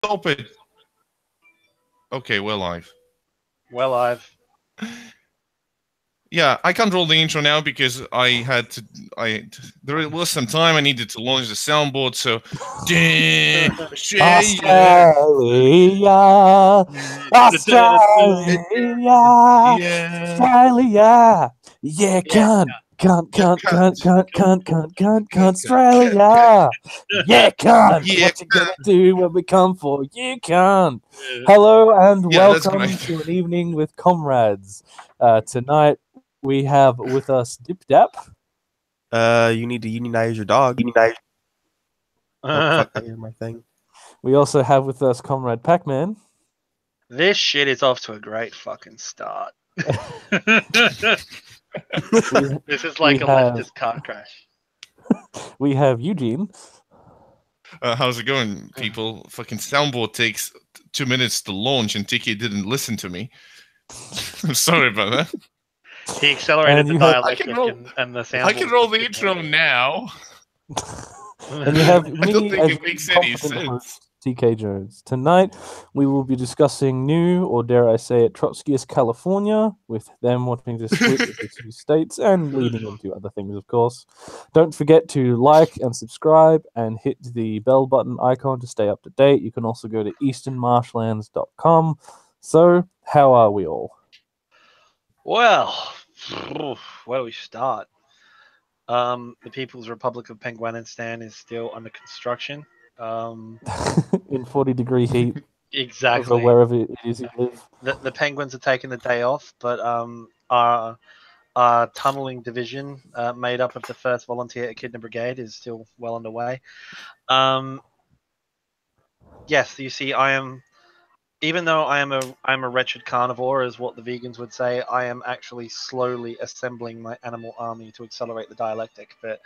Stop it. Okay, we're live. Well, Yeah, I can't roll the intro now because there was some time I needed to launch the soundboard, so Australia, Australia, Australia, yeah, cunt, Australia, yeah, cunt. Yeah. What you gonna do when we come for you, cunt? Hello and Yeah, that's welcome great. to an evening with comrades. Tonight we have with us Dip Dap. You need to unionize your dog. Oh, fuck, I hear my thing. We also have with us Comrade Pac-Man. This shit is off to a great fucking start. This is like a leftist car crash. We have Eugene. How's it going, people? Fucking soundboard takes 2 minutes to launch, and Tiki didn't listen to me. I'm sorry about that. He accelerated And the you have- dialectic and the sound. I can roll the intro now. And you have I me don't think as it makes the any confident sense. host, TK Jones. Tonight, we will be discussing new, or dare I say it, Trotskyist California, with them wanting to split into two states and leading into other things, of course. Don't forget to like and subscribe and hit the bell button icon to stay up to date. You can also go to easternmarshlands.com. So, how are we all? Well, where do we start? The People's Republic of Penguinistan is still under construction. In 40-degree heat, Exactly. over wherever it is you live. The Penguins are taking the day off, but our tunneling division, made up of the 1st Volunteer Echidna Brigade, is still well underway. Yes, you see, even though I'm a wretched carnivore, is what the vegans would say, I am actually slowly assembling my animal army to accelerate the dialectic. But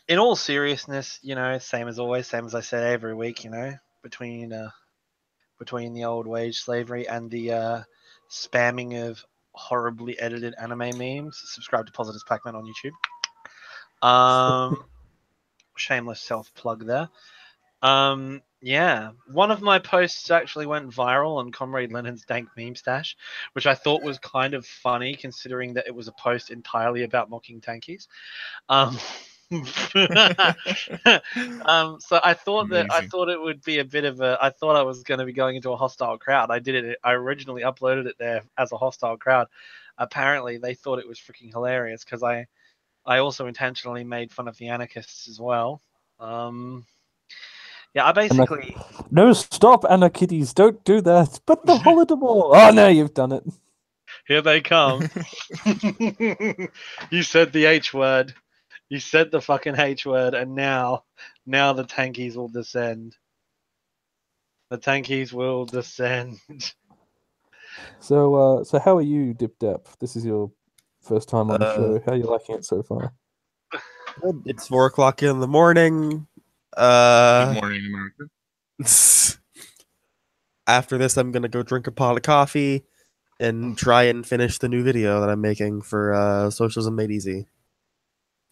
in all seriousness, same as always, same as I said every week, between the old wage slavery and the spamming of horribly edited anime memes, subscribe to Positive Pac-Man on YouTube. Shameless self-plug there. Yeah, one of my posts actually went viral on Comrade Lenin's dank meme stash, which I thought was kind of funny considering that it was a post entirely about mocking tankies. So I thought it would be a bit of a. I thought I was going to be going into a hostile crowd. I originally uploaded it there as a hostile crowd. Apparently, they thought it was freaking hilarious because I also intentionally made fun of the anarchists as well. Yeah, I basically. No, stop, Anarchitties, don't do that. But the Holodomor. Oh, no, you've done it. Here they come. You said the H word. You said the fucking H word, and now the tankies will descend. The tankies will descend. So how are you, Dip Dap? This is your first time on the show. How are you liking it so far? Good. It's 4 o'clock in the morning. Good morning, America. After this, I'm gonna go drink a pot of coffee and try and finish the new video that I'm making for Socialism Made Easy.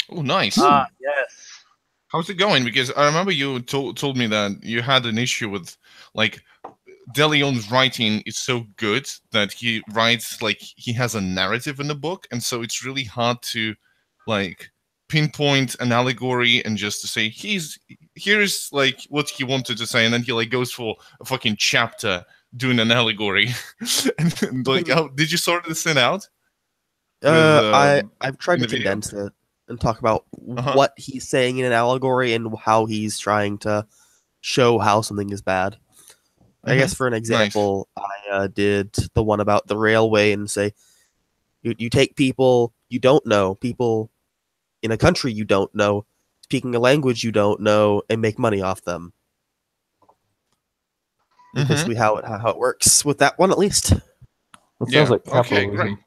Oh, nice. Yes. How's it going? Because I remember you told me that you had an issue with, like, De Leon's writing is so good that he writes, like, he has a narrative in the book, and so it's really hard to, like, pinpoint an allegory and just to say here's like what he wanted to say, and then he like goes for a fucking chapter doing an allegory. and like, how did you sort this thing out? I've tried to condense it and talk about what he's saying in an allegory and how he's trying to show how something is bad. I guess for an example, I did the one about the railway and say you take people you don't know, people in a country you don't know, speaking a language you don't know, and make money off them. Basically how it works with that one, at least. It sounds like capitalism. Okay, great.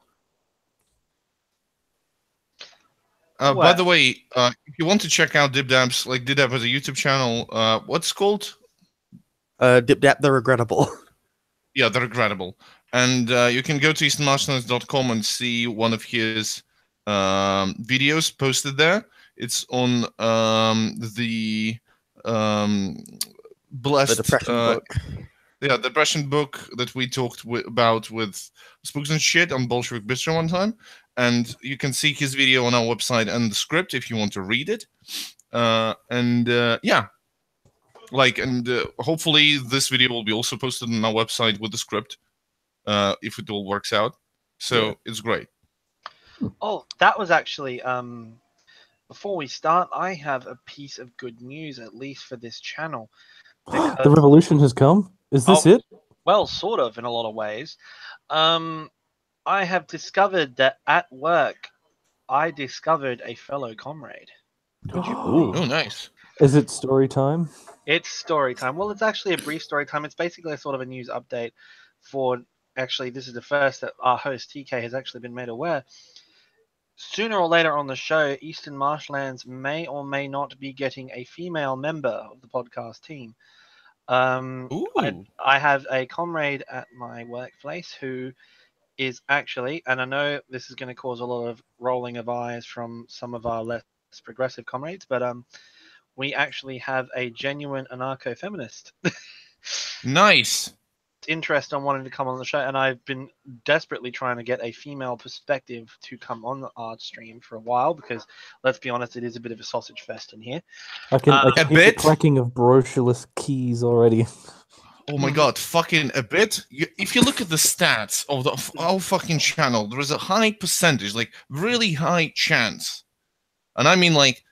By the way, if you want to check out Dip Dab's, like Dip Dab has a YouTube channel. What's it called? Dip Dap the Regrettable. Yeah, the Regrettable. And you can go to easternmarshlands.com and see one of his videos posted there. It's on the blessed The depression book. Yeah, the depression book that we talked about with Spooks and Shit on Bolshevik Bistro one time, and you can see his video on our website and the script if you want to read it. Yeah, hopefully this video will be also posted on our website with the script, if it all works out. So it's great. Oh, that was actually before we start, I have a piece of good news, at least for this channel. The revolution has come. Is this it? Well, sort of, in a lot of ways. I have discovered that at work, I discovered a fellow comrade. Would you believe? Oh, nice. Is it story time? It's story time. Well, it's actually a brief story time. It's basically a sort of a news update for, actually, this is the first that our host TK has actually been made aware. Sooner or later on the show, Eastern Marshlands may or may not be getting a female member of the podcast team. I have a comrade at my workplace who is actually, and I know this is going to cause a lot of rolling of eyes from some of our less progressive comrades, but we actually have a genuine anarcho-feminist. Nice. Interest on wanting to come on the show, and I've been desperately trying to get a female perspective to come on the art stream for a while, because let's be honest, it is a bit of a sausage fest in here. I can hear the cracking of brochureless keys already. Oh my god, fucking a bit. If you look at the stats of our fucking channel, there is a high percentage, like really high chance, and I mean, like,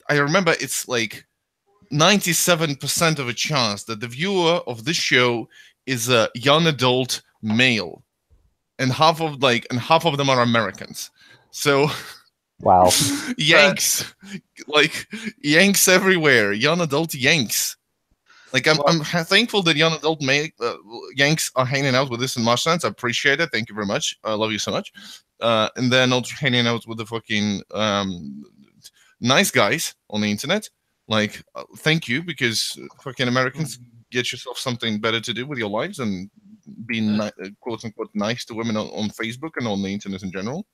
I remember it's like 97% of a chance that the viewer of this show is a young adult male, and half of them are Americans. So, wow, Yanks, like Yanks everywhere, young adult Yanks. Like I'm thankful that young adult Yanks are hanging out with us in Marshlands. I appreciate it. Thank you very much. I love you so much. And they're not hanging out with the fucking nice guys on the internet. Like, thank you, because fucking Americans, get yourself something better to do with your lives and being quote unquote nice to women on Facebook and on the internet in general.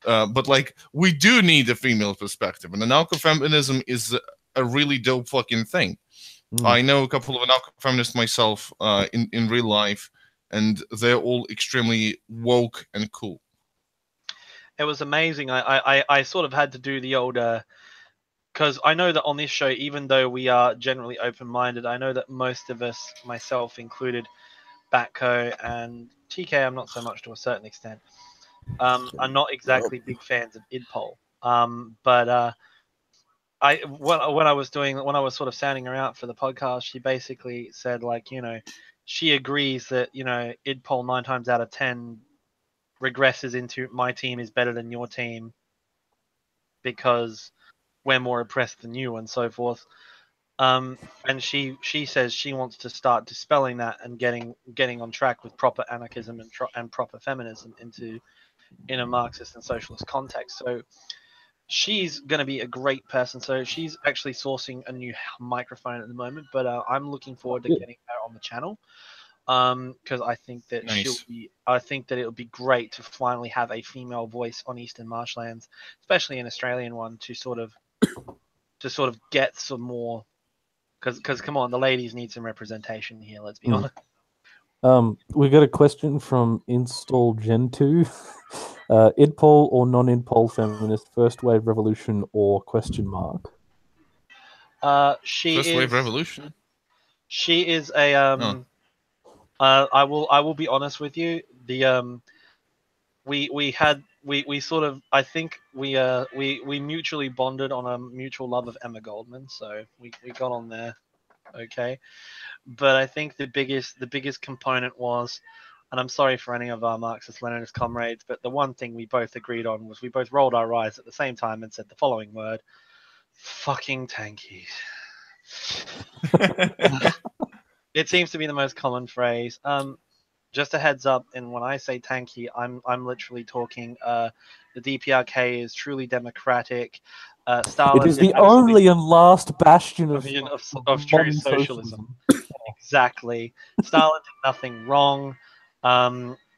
But like, we do need a female perspective, and anarcho-feminism is a really dope fucking thing. I know a couple of anarcho-feminists myself in real life, and they're all extremely woke and cool. It was amazing. I sort of had to do the old, because I know that on this show, even though we are generally open-minded, I know that most of us, myself included, Batco and TK, I'm not so much to a certain extent, are not exactly big fans of idpol. But when I was sort of sounding her out for the podcast, she basically said, like, she agrees that, idpol 9 times out of 10 regresses into my team is better than your team because we're more oppressed than you and so forth. And she says she wants to start dispelling that and getting on track with proper anarchism and proper feminism in a Marxist and socialist context. So she's going to be a great person. So she's actually sourcing a new microphone at the moment, but I'm looking forward to getting her on the channel, because I think that it'll be great to finally have a female voice on Eastern Marshlands, especially an Australian one, to sort of get some more. Because come on, the ladies need some representation here. Let's be honest. We got a question from Install Gen 2. Idpol or non-idpol feminist, first wave revolution or question mark? First wave revolution. She is a I will be honest with you. The we sort of, I think we mutually bonded on a mutual love of Emma Goldman, so we got on there, okay. But I think the biggest component was, and I'm sorry for any of our Marxist-Leninist comrades, but the one thing we both agreed on was we both rolled our eyes at the same time and said the following word: fucking tankies. It seems to be the most common phrase. Just a heads up, and when I say tanky, I'm literally talking the DPRK is truly democratic. Stalin, it is the only and last bastion of true socialism. Exactly. Stalin did nothing wrong.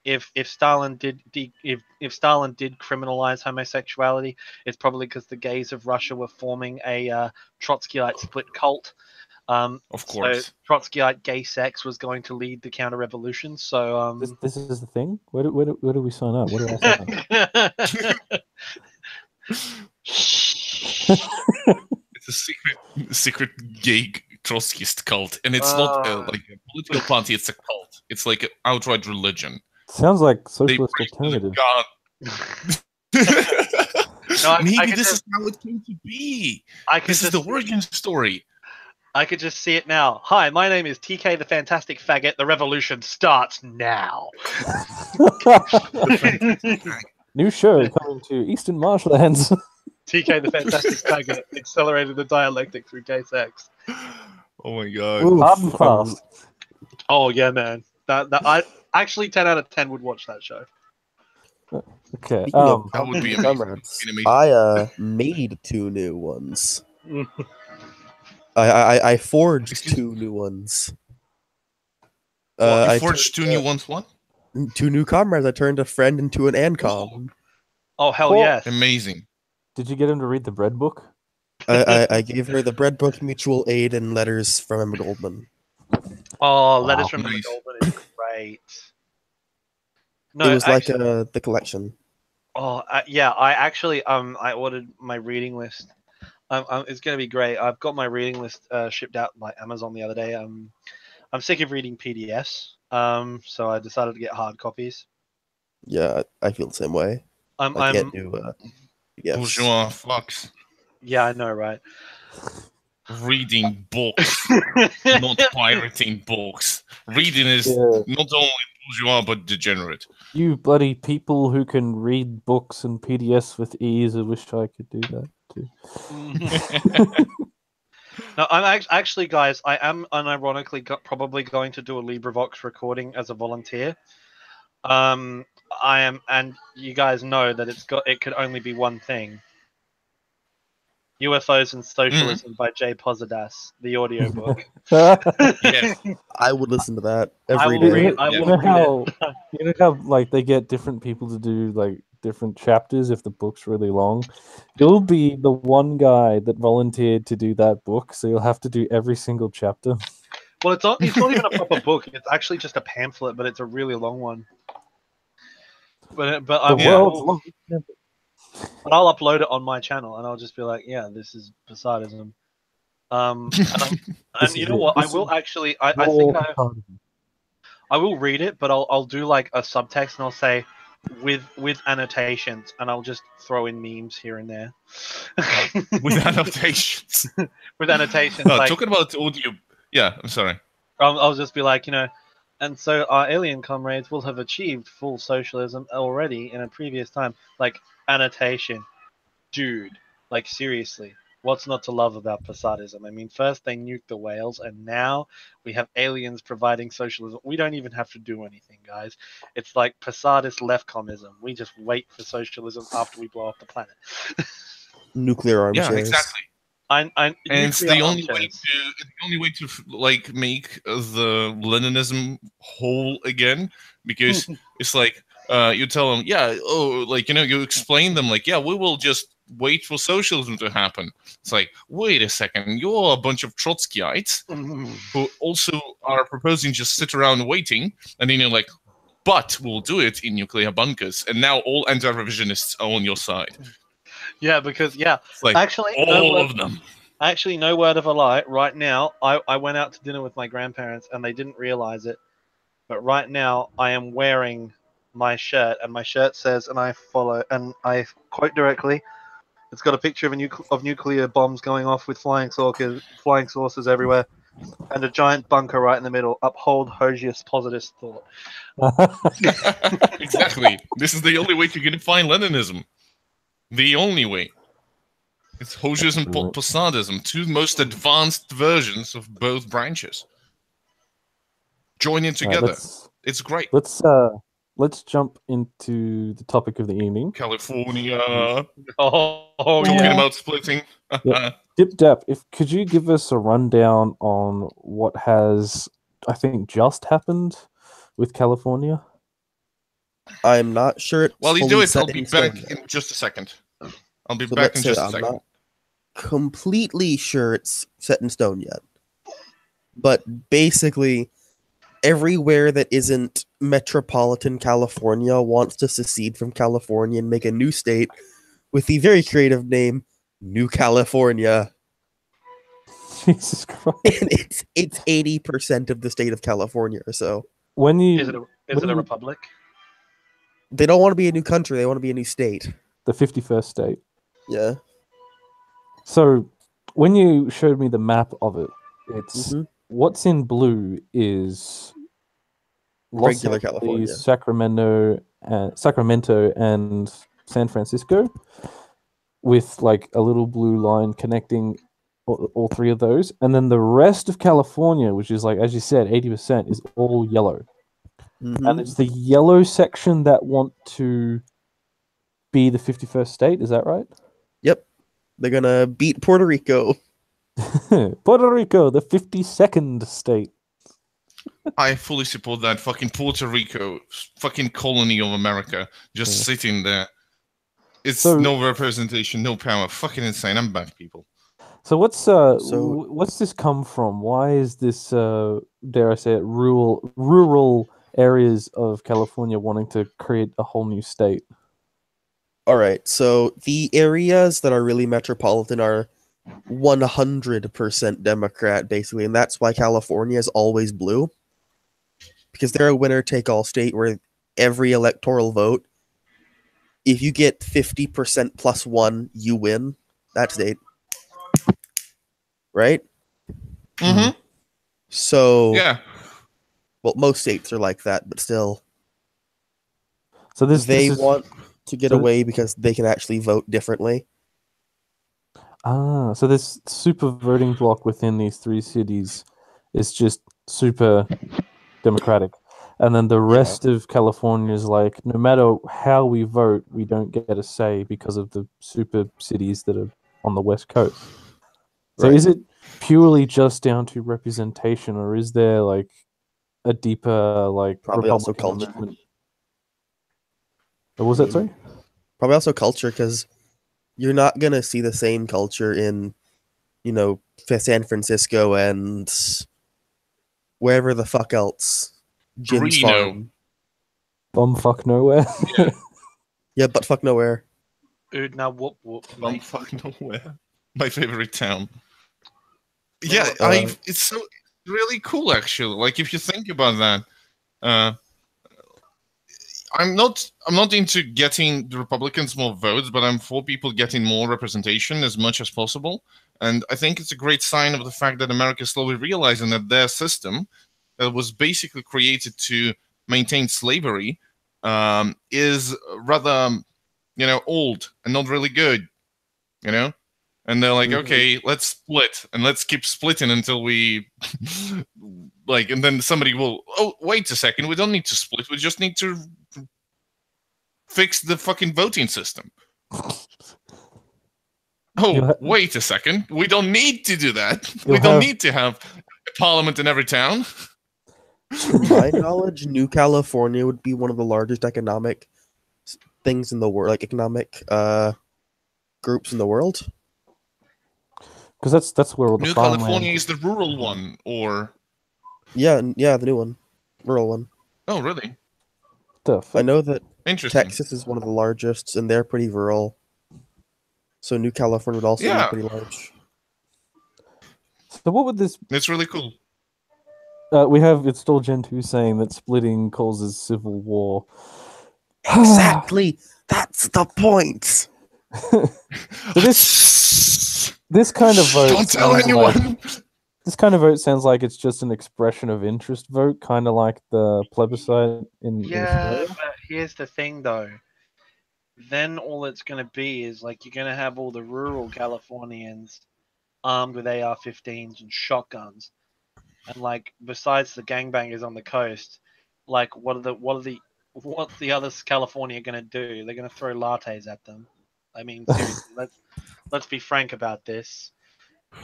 If Stalin did criminalize homosexuality, it's probably because the gays of Russia were forming a Trotskyite split cult. Of course. So Trotskyite gay sex was going to lead the counter-revolution. So This is the thing. Where do we sign up? What do I sign up? It's a secret gay Trotskyist cult, and it's not like a political party. It's a cult. It's like an outright religion. Sounds like They socialist pray to the alternative. god. No, Maybe this is how it came to be. This is the origin story. I could just see it now. Hi, my name is TK the Fantastic Faggot. The revolution starts now. New show coming to Eastern Marshlands. TK the Fantastic Faggot accelerated the dialectic through gay sex. Oh my god. Hard and fast. Oh yeah, man. That I actually 10 out of 10 would watch that show. Okay. Speaking of That would be Comrades, amazing. I made 2 new ones. I forged 2 new ones. You forged 2 new ones. What? 2 new comrades. I turned a friend into an ancom. Oh hell Cool. yes. Amazing. Did you get him to read the bread book? I gave her the bread book, mutual aid, and letters from Emma Goldman. Oh, letters from nice. Goldman is great. It was actually, like the collection. Oh yeah, I actually I ordered my reading list. It's gonna be great. I've got my reading list shipped out by Amazon the other day. I'm sick of reading PDFs. So I decided to get hard copies. Yeah, I feel the same way. I can't do Bourgeois fucks. Yeah, I know, right? Reading books, not pirating books. Reading is not only bourgeois but degenerate. You bloody people who can read books and PDFs with ease. I wish I could do that too. No, I'm actually, guys. I am unironically probably going to do a LibriVox recording as a volunteer. I am, and you guys know that it could only be one thing. UFOs and Socialism by Jay Posadas, the audiobook. Yes. I would listen to that I every will day. read- I will You know how like they get different people to do like different chapters if the book's really long. You'll be the one guy that volunteered to do that book, so you'll have to do every single chapter. Well, it's not even a proper book. It's actually just a pamphlet, but it's a really long one. But I The will. world's But I'll upload it on my channel, and I'll just be like, "Yeah, this is Posadism." And you know what? I will actually. I think I will read it, but I'll do like a subtext, and I'll say with annotations, and I'll just throw in memes here and there. With annotations. With annotations. No, like, talking about audio. Yeah, I'm sorry. I'll just be like, and so our alien comrades will have achieved full socialism already in a previous time. Like, annotation. Dude, like, seriously, what's not to love about Posadism? I mean, first they nuked the whales, and now we have aliens providing socialism. We don't even have to do anything, guys. It's like Posadist leftcomism. We just wait for socialism after we blow up the planet. Nuclear armchairs. Yeah, exactly. And it's the only way to like make the Leninism whole again, because it's like you tell them, you explain them like, we will just wait for socialism to happen. It's like, wait a second, you're a bunch of Trotskyites who also are proposing just sit around waiting, and then you're like, but we'll do it in nuclear bunkers, and now all anti-revisionists are on your side. Yeah, because it's like actually, all of them. Actually, no word of a lie. Right now, I went out to dinner with my grandparents, and they didn't realize it. But right now, I am wearing my shirt, and my shirt says, and I quote directly, it's got a picture of nuclear bombs going off with flying saucers everywhere, and a giant bunker right in the middle. Uphold Hosius positivist thought. Exactly. This is the only way to define Leninism. The only way. It's Hosius and Posadism, two most advanced versions of both branches. Joining together. It's great. Let's jump into the topic of the evening. California. Talking about splitting. Dip Dap, could you give us a rundown on what has, I think, just happened with California? I'm not sure. While you do it, I'll be back in just a second. I'm not completely sure it's set in stone yet. But basically, everywhere that isn't metropolitan California wants to secede from California and make a new state with the very creative name New California. Jesus Christ. And it's 80% of the state of California or so. When you Is it a republic? They don't want to be a new country, they want to be a new state. the 51st state. Yeah. So when you showed me the map of it, it's Mhm. what's in blue is Los Regular Angeles, California. Sacramento and San Francisco, with like a little blue line connecting all three of those, and then the rest of California, which is like, as you said, 80% is all yellow. Mhm. And it's the yellow section that want to be the 51st state. Is that right? Yep. They're gonna beat Puerto Rico. Puerto Rico, the 52nd state. I fully support that. Fucking Puerto Rico, fucking colony of America, just sitting there. It's no representation, no power. Fucking insane. I'm back, people. So what's this come from? Why is this dare I say it, rural areas of California wanting to create a whole new state? All right. So the areas that are really metropolitan are 100% Democrat, basically, and that's why California is always blue. Because they're a winner-take-all state where every electoral vote, if you get 50% plus one, you win that state. Right? Mm-hmm. So, yeah. Well, most states are like that, but still. So they want to get away because they can actually vote differently. So this super voting block within these three cities is just super democratic. And then the rest of California is like, no matter how we vote, we don't get a say because of the super cities that are on the West Coast. So is it purely just down to representation, or is there like a deeper like probably also culture? Movement? What was that, sorry? Probably also culture, because you're not gonna see the same culture in, San Francisco and wherever the fuck else. Jim's Farm. Bumfuck nowhere. Yeah, but fuck nowhere. Dude, now whoop whoop. Bumfuck nowhere. My favorite town. Yeah, it's really cool actually. Like if you think about that, I'm not into getting the Republicans more votes, but I'm for people getting more representation as much as possible. And I think it's a great sign of the fact that America is slowly realizing that their system, that was basically created to maintain slavery, is rather, old and not really good, And they're like, okay, let's split, and let's keep splitting until we, and then somebody will, oh, wait a second, we don't need to split, we just need to fix the fucking voting system. Wait a second, we don't need to do that. We don't need to have a parliament in every town. To my knowledge, New California would be one of the largest economic things in the world, like economic groups in the world. Because that's where all the New California is the rural one, or yeah, the new one, rural one. Oh, really? I know that Interesting. Texas is one of the largest, and they're pretty rural. So New California would also be pretty large. So what would this? It's really cool. We have It's Still Gen 2 saying that splitting causes civil war. Exactly. That's the point. So this kind of vote. Don't tell anyone. This kind of vote sounds like it's just an expression of interest vote, kind of like the plebiscite in Australia. But here's the thing, though. Then all it's going to be is like you're going to have all the rural Californians armed with AR-15s and shotguns, and like besides the gangbangers on the coast, like what's the other California going to do? They're going to throw lattes at them. I mean, seriously, let's be frank about this.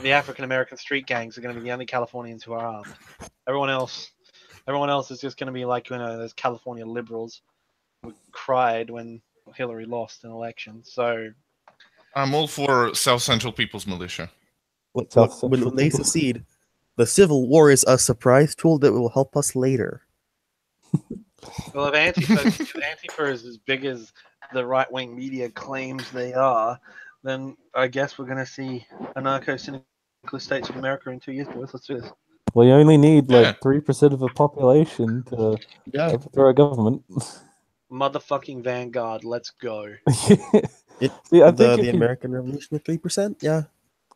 The African American street gangs are going to be the only Californians who are armed. Everyone else is just going to be like those California liberals who cried when Hillary lost an election. So I'm all for South Central People's Militia. When they secede, The Civil War is a surprise tool that will help us later. Well, if Antifa is as big as the right-wing media claims they are, then I guess we're going to see anarcho-syndicalist states of America in 2 years, boys. Let's do this. Well, you only need Yeah. like 3% of the population to overthrow a government. Motherfucking Vanguard, let's go. See, I think The American Revolution with 3%, yeah.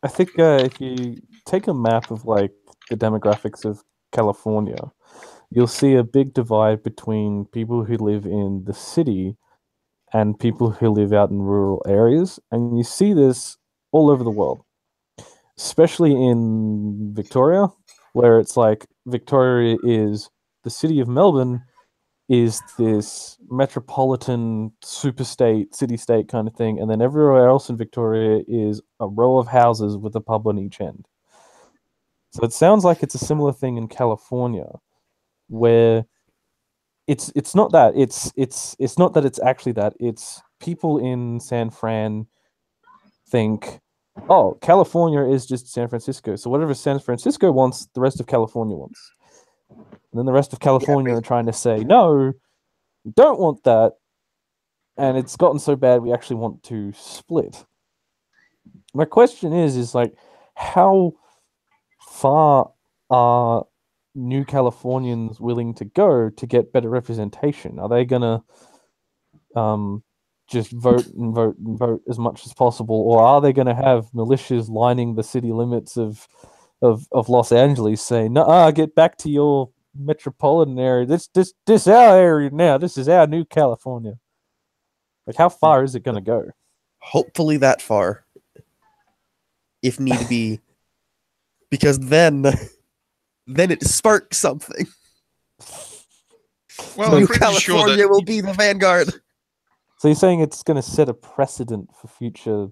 I think if you take a map of like the demographics of California, you'll see a big divide between people who live in the city and people who live out in rural areas. And you see this all over the world, especially in Victoria, where it's like Victoria is the city of Melbourne is this metropolitan superstate, city-state kind of thing, and then everywhere else in Victoria is a row of houses with a pub on each end. So it sounds like it's a similar thing in California, where it's not that it's not that it's actually that it's people in San Fran think, oh, California is just San Francisco, so whatever San Francisco wants, the rest of California wants. And then the rest of California are trying to say, no, we don't want that. And it's gotten so bad, we actually want to split. My question is like, how far are New Californians willing to go to get better representation? Are they going to just vote and vote and vote as much as possible? Or are they going to have militias lining the city limits of Los Angeles saying, no, get back to your metropolitan area. This our area now. This is our New California. Like, how far is it going to go? Hopefully that far, if need be, because then it sparks something. Well, New I'm pretty sure California that will be the vanguard. So you're saying it's going to set a precedent for future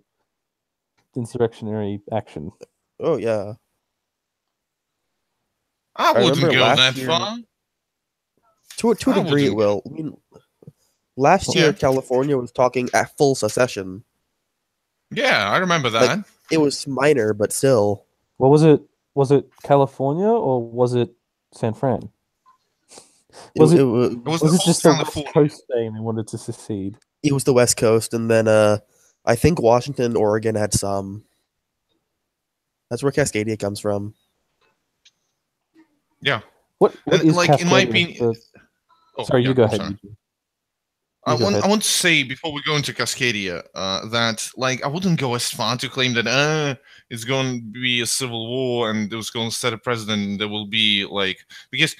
insurrectionary action? Oh yeah. I wouldn't remember go last that year- far. To a degree, it wouldn't. will. I mean, last year, Yeah. California was talking at full secession. Yeah, I remember that. Like, it was minor, but still. Well, was it California or was it San Fran? Was it was was the it whole just the West California. Coast saying they wanted to secede? It was the West Coast, and then I think Washington and Oregon had some. That's where Cascadia comes from. Yeah. What is like, in my Cascadia? opinion- Oh, Sorry, yeah, you go I'm ahead. sorry. Eugene. I You go ahead. want to say before we go into Cascadia that, like, I wouldn't go as far to claim that it's going to be a civil war and it was going to set a precedent. There will be, like, because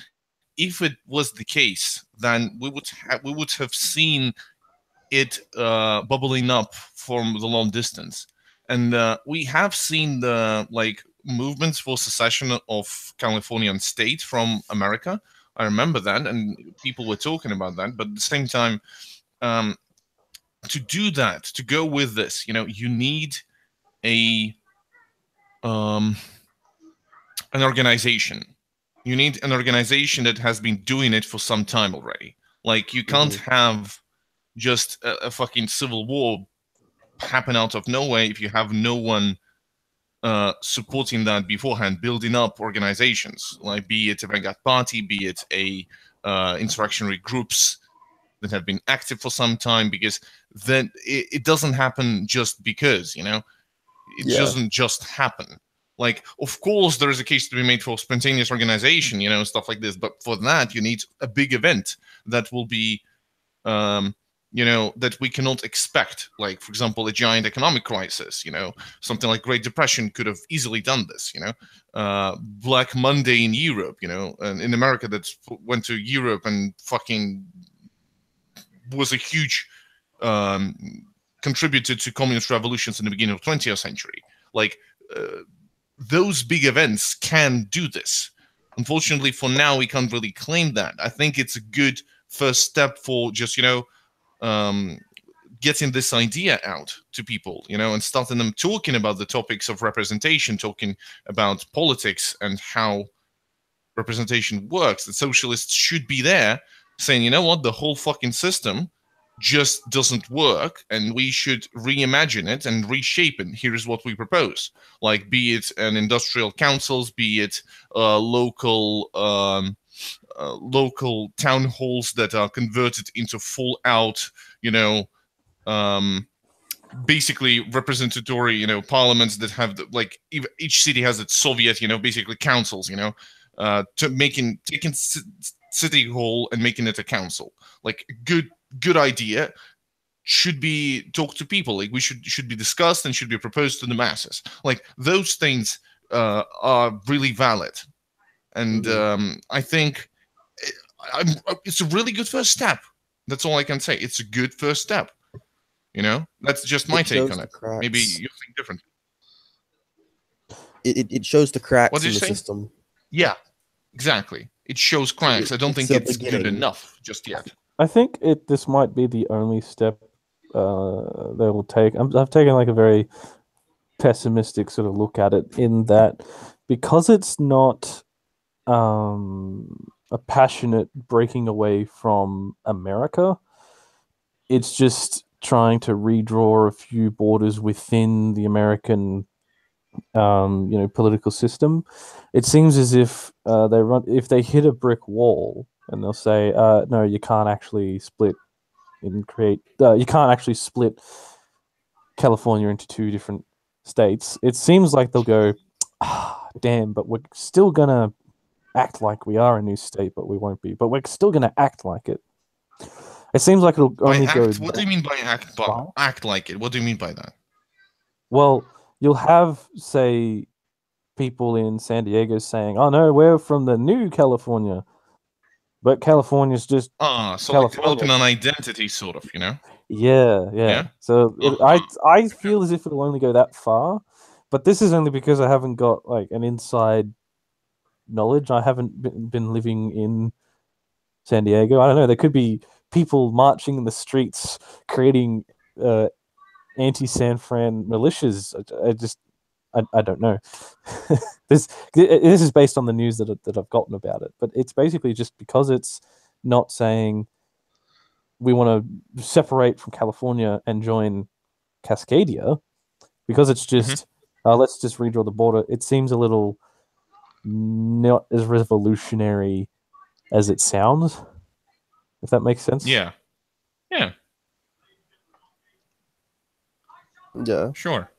if it was the case, then we would have seen it bubbling up from the long distance, and we have seen the, like, movements for secession of Californian state from America. I remember that, and people were talking about that. But at the same time, to do that, to go with this, you need an organization. You need an organization that has been doing it for some time already. Like, you can't have just a fucking civil war happen out of nowhere if you have no one supporting that beforehand, building up organizations, like, be it a vanguard party, be it a insurrectionary groups that have been active for some time, because then it doesn't happen just because, it doesn't just happen. Like, of course, there is a case to be made for spontaneous organization, stuff like this, but for that, you need a big event that will be, that we cannot expect. Like, for example, a giant economic crisis, something like Great Depression could have easily done this, Black Monday in Europe, and in America that went to Europe and fucking was a huge contributor to communist revolutions in the beginning of the 20th century. Like, those big events can do this. Unfortunately, for now, we can't really claim that. I think it's a good first step for just, getting this idea out to people, and starting them talking about the topics of representation, talking about politics and how representation works. The socialists should be there saying, you know what, the whole fucking system just doesn't work, and we should reimagine it and reshape it. Here's what we propose, like be it an industrial councils, be it local local town halls that are converted into full out, basically representatory, parliaments that have each city has its Soviet, basically councils, to taking city hall and making it a council. Like good idea, should be talked to people. Like we should be discussed and should be proposed to the masses. Like those things are really valid, and I think it's a really good first step. That's all I can say. It's a good first step. That's just my take on it. Maybe you think different. It shows the cracks in the system. Yeah, exactly. It shows cracks. I don't think it's good enough just yet. I think this might be the only step they will take. I've taken like a very pessimistic sort of look at it, in that because it's not a passionate breaking away from America, it's just trying to redraw a few borders within the American political system. It seems as if if they hit a brick wall and they'll say, no, you can't actually split California into two different states. It seems like they'll go, damn, but we're still gonna act like we are a new state, but we won't be. But we're still gonna act like it. It seems like it'll only go. What do you mean by act? Act like it. What do you mean by that? Well, you'll have, say, people in San Diego saying, "Oh no, we're from the new California," but California's just so like developing an identity, sort of, Yeah. So I feel as if it'll only go that far, but this is only because I haven't got like an inside knowledge. I haven't been living in San Diego. I don't know. There could be people marching in the streets, creating anti-San Fran militias. I don't know. This is based on the news that I've gotten about it, but it's basically just because it's not saying we want to separate from California and join Cascadia, because it's just let's just redraw the border. It seems a little not as revolutionary as it sounds, if that makes sense. Yeah. Sure.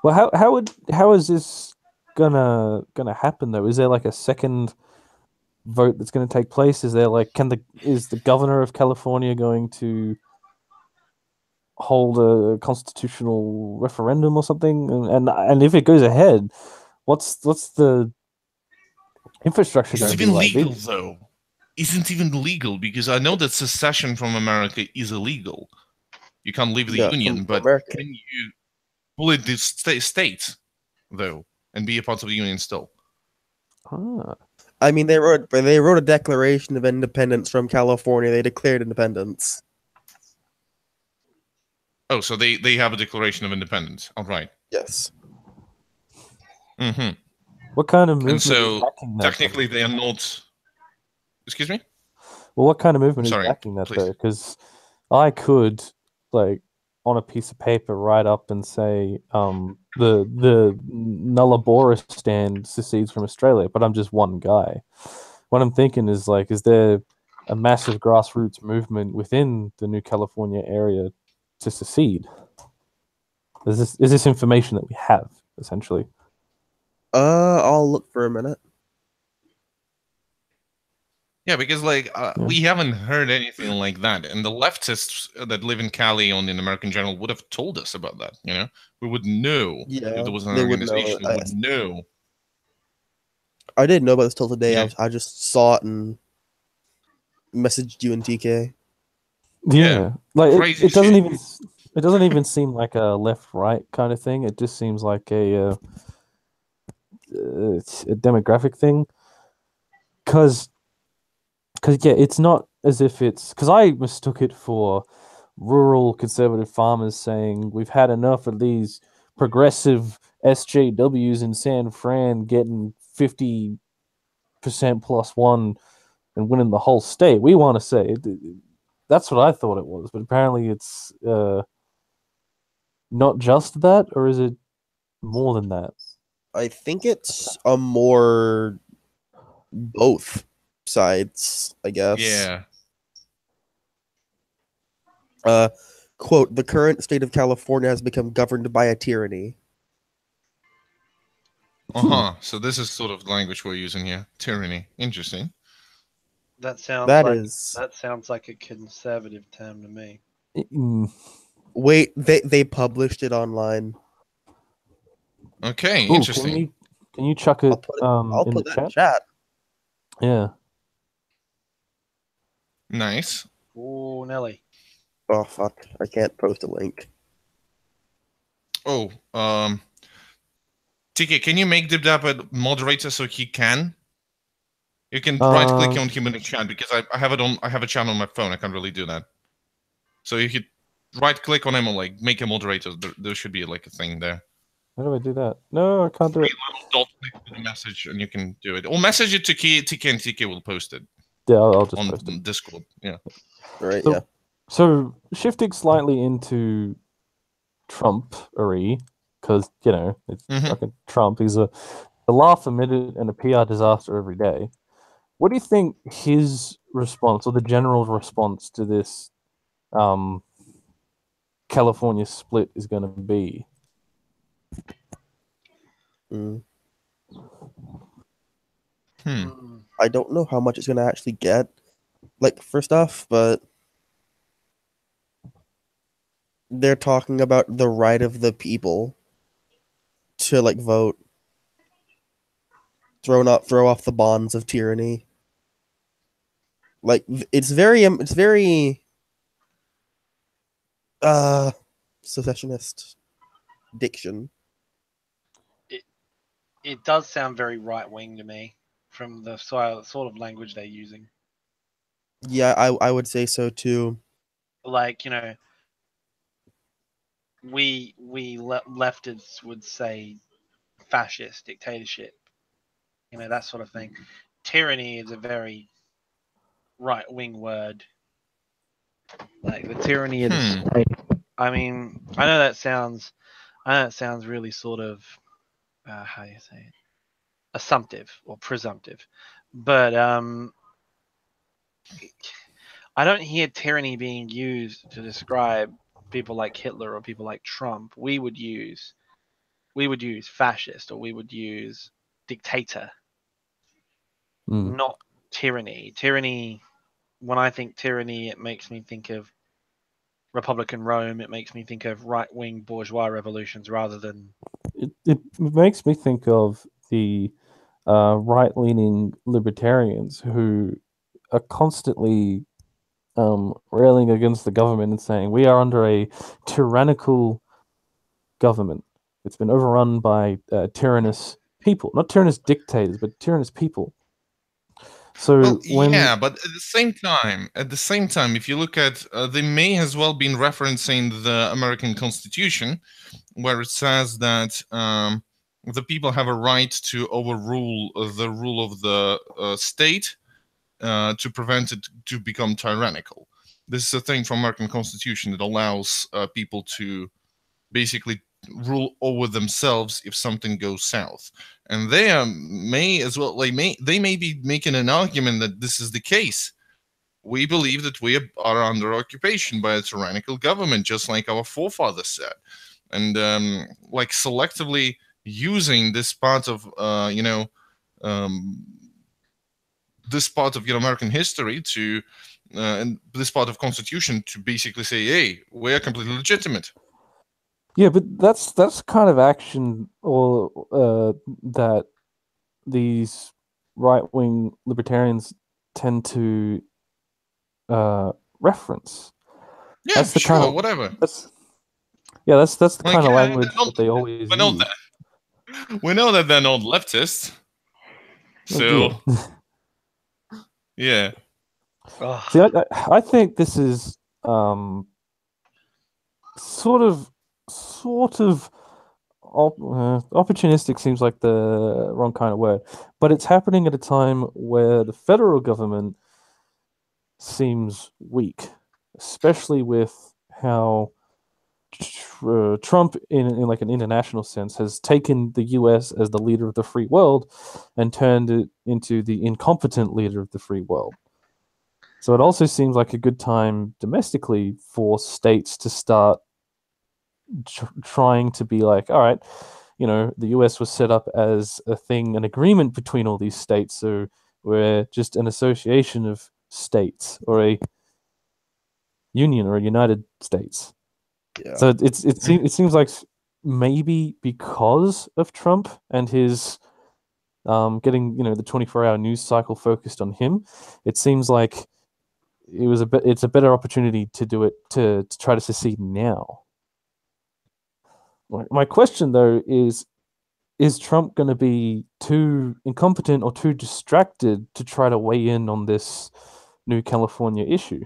Well, how is this gonna happen though? Is there like a second vote that's going to take place? Is there like is the governor of California going to hold a constitutional referendum or something? And if it goes ahead, what's the infrastructure going to be like? It's even legal though. Isn't even legal, because I know that secession from America is illegal. You can't leave the union, but can you bullet the state though and be a part of the union still? I mean, they wrote a Declaration of Independence from California. They declared independence. Oh, so they have a Declaration of Independence. All right. Yes. What kind of movement? And so technically they are not. Excuse me? Well, what kind of movement is backing that though? Because I could, like, on a piece of paper, write up and say the Nullarbor stand secedes from Australia, but I'm just one guy. What I'm thinking is, like, is there a massive grassroots movement within the New California area to secede? Is this information that we have, essentially? I'll look for a minute. Yeah, because we haven't heard anything like that, and the leftists that live in Cali on the American Journal would have told us about that. We would know if there was an organization. We would know. I didn't know about this till today. Yeah. I just saw it and messaged you and TK. Yeah, like it doesn't even seem like a left-right kind of thing. It just seems like a demographic thing, because it's not as if it's, because I mistook it for rural conservative farmers saying we've had enough of these progressive SJWs in San Fran getting 50% +1 and winning the whole state. We want to say That's what I thought it was, but apparently it's not just that, or is it more than that? I think it's a more both sides, I guess. Yeah. Quote, the current state of California has become governed by a tyranny. So this is sort of the language we're using here. Tyranny. Interesting. That sounds That sounds like a conservative term to me. Wait, they published it online. Okay, Ooh, interesting. Can you chuck it, I'll in put the that in chat? chat. Yeah. Nice. Oh, Nelly. Oh fuck! I can't post a link. Oh, TK, can you make Dibdab a moderator so he can? You can right click on him in the chat because I have it on. I have a channel on my phone. I can't really do that. So if you right click on him or like make a moderator, there should be like a thing there. How do I do that? No, I can't do it. Dot click to the message and you can do it. Or message it to TK and TK will post it. Yeah, I'll just on post it. Discord. Yeah. Right. So, yeah. So shifting slightly into Trump-ery, because it's fucking Trump. He's a laugh a minute and a PR disaster every day. What do you think his response or the general response to this California split is going to be? I don't know how much it's going to actually get, like, for stuff, but they're talking about the right of the people to, like, vote. Throw off the bonds of tyranny. Like, it's very secessionist diction. It does sound very right wing to me from the sort of language they're using. Yeah, I would say so too. Like, we leftists would say fascist, dictatorship, that sort of thing. Tyranny is a very right wing word. Like the tyranny of the state. I mean, I know that sounds really sort of how do you say it? Assumptive or presumptive, but I don't hear tyranny being used to describe people like Hitler or people like Trump. We would use fascist, or we would use dictator, not tyranny. Tyranny, when I think tyranny, it makes me think of Republican Rome. It makes me think of right-wing bourgeois revolutions rather than... It makes me think of the right-leaning libertarians who are constantly railing against the government and saying we are under a tyrannical government. It's been overrun by tyrannous people, not tyrannous dictators, but tyrannous people. So but at the same time, if you look at, they may as well been referencing the American Constitution, where it says that the people have a right to overrule the rule of the state to prevent it to become tyrannical. This is a thing from American Constitution that allows people to basically rule over themselves if something goes south, and they may as well they may be making an argument that this is the case. We believe that we are under occupation by a tyrannical government, just like our forefathers said, and like selectively using this part of this part of American history to and this part of Constitution to basically say, hey, we're completely legitimate. Yeah, but that's kind of action or that these right-wing libertarians tend to reference. Yeah, that's the sure, kind of, whatever. That's the kind of language that they always use. We know that they're not leftists. So, yeah. See, I think this is sort of opportunistic seems like the wrong kind of word, but it's happening at a time where the federal government seems weak. especially with how Trump, in like an international sense, has taken the U.S. as the leader of the free world and turned it into the incompetent leader of the free world. So it also seems like a good time domestically for states to start trying to be like, all right, the US was set up as an agreement between all these states, so we're just an association of states or a union or a United States. Yeah. So it seems like maybe because of Trump and his getting the 24-hour news cycle focused on him, it seems like it's a better opportunity to do it to try to secede now. My question though is Trump going to be too incompetent or too distracted to try to weigh in on this new California issue?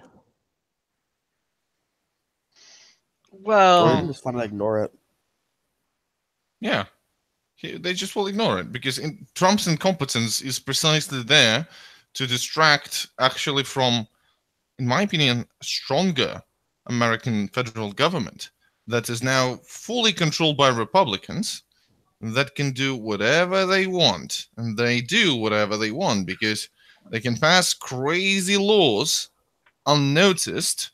Well, Or you can just flat out ignore it. Yeah. They just will ignore it because Trump's incompetence is precisely there to distract actually from, in my opinion, a stronger American federal government that is now fully controlled by Republicans that can do whatever they want. And they do whatever they want because they can pass crazy laws unnoticed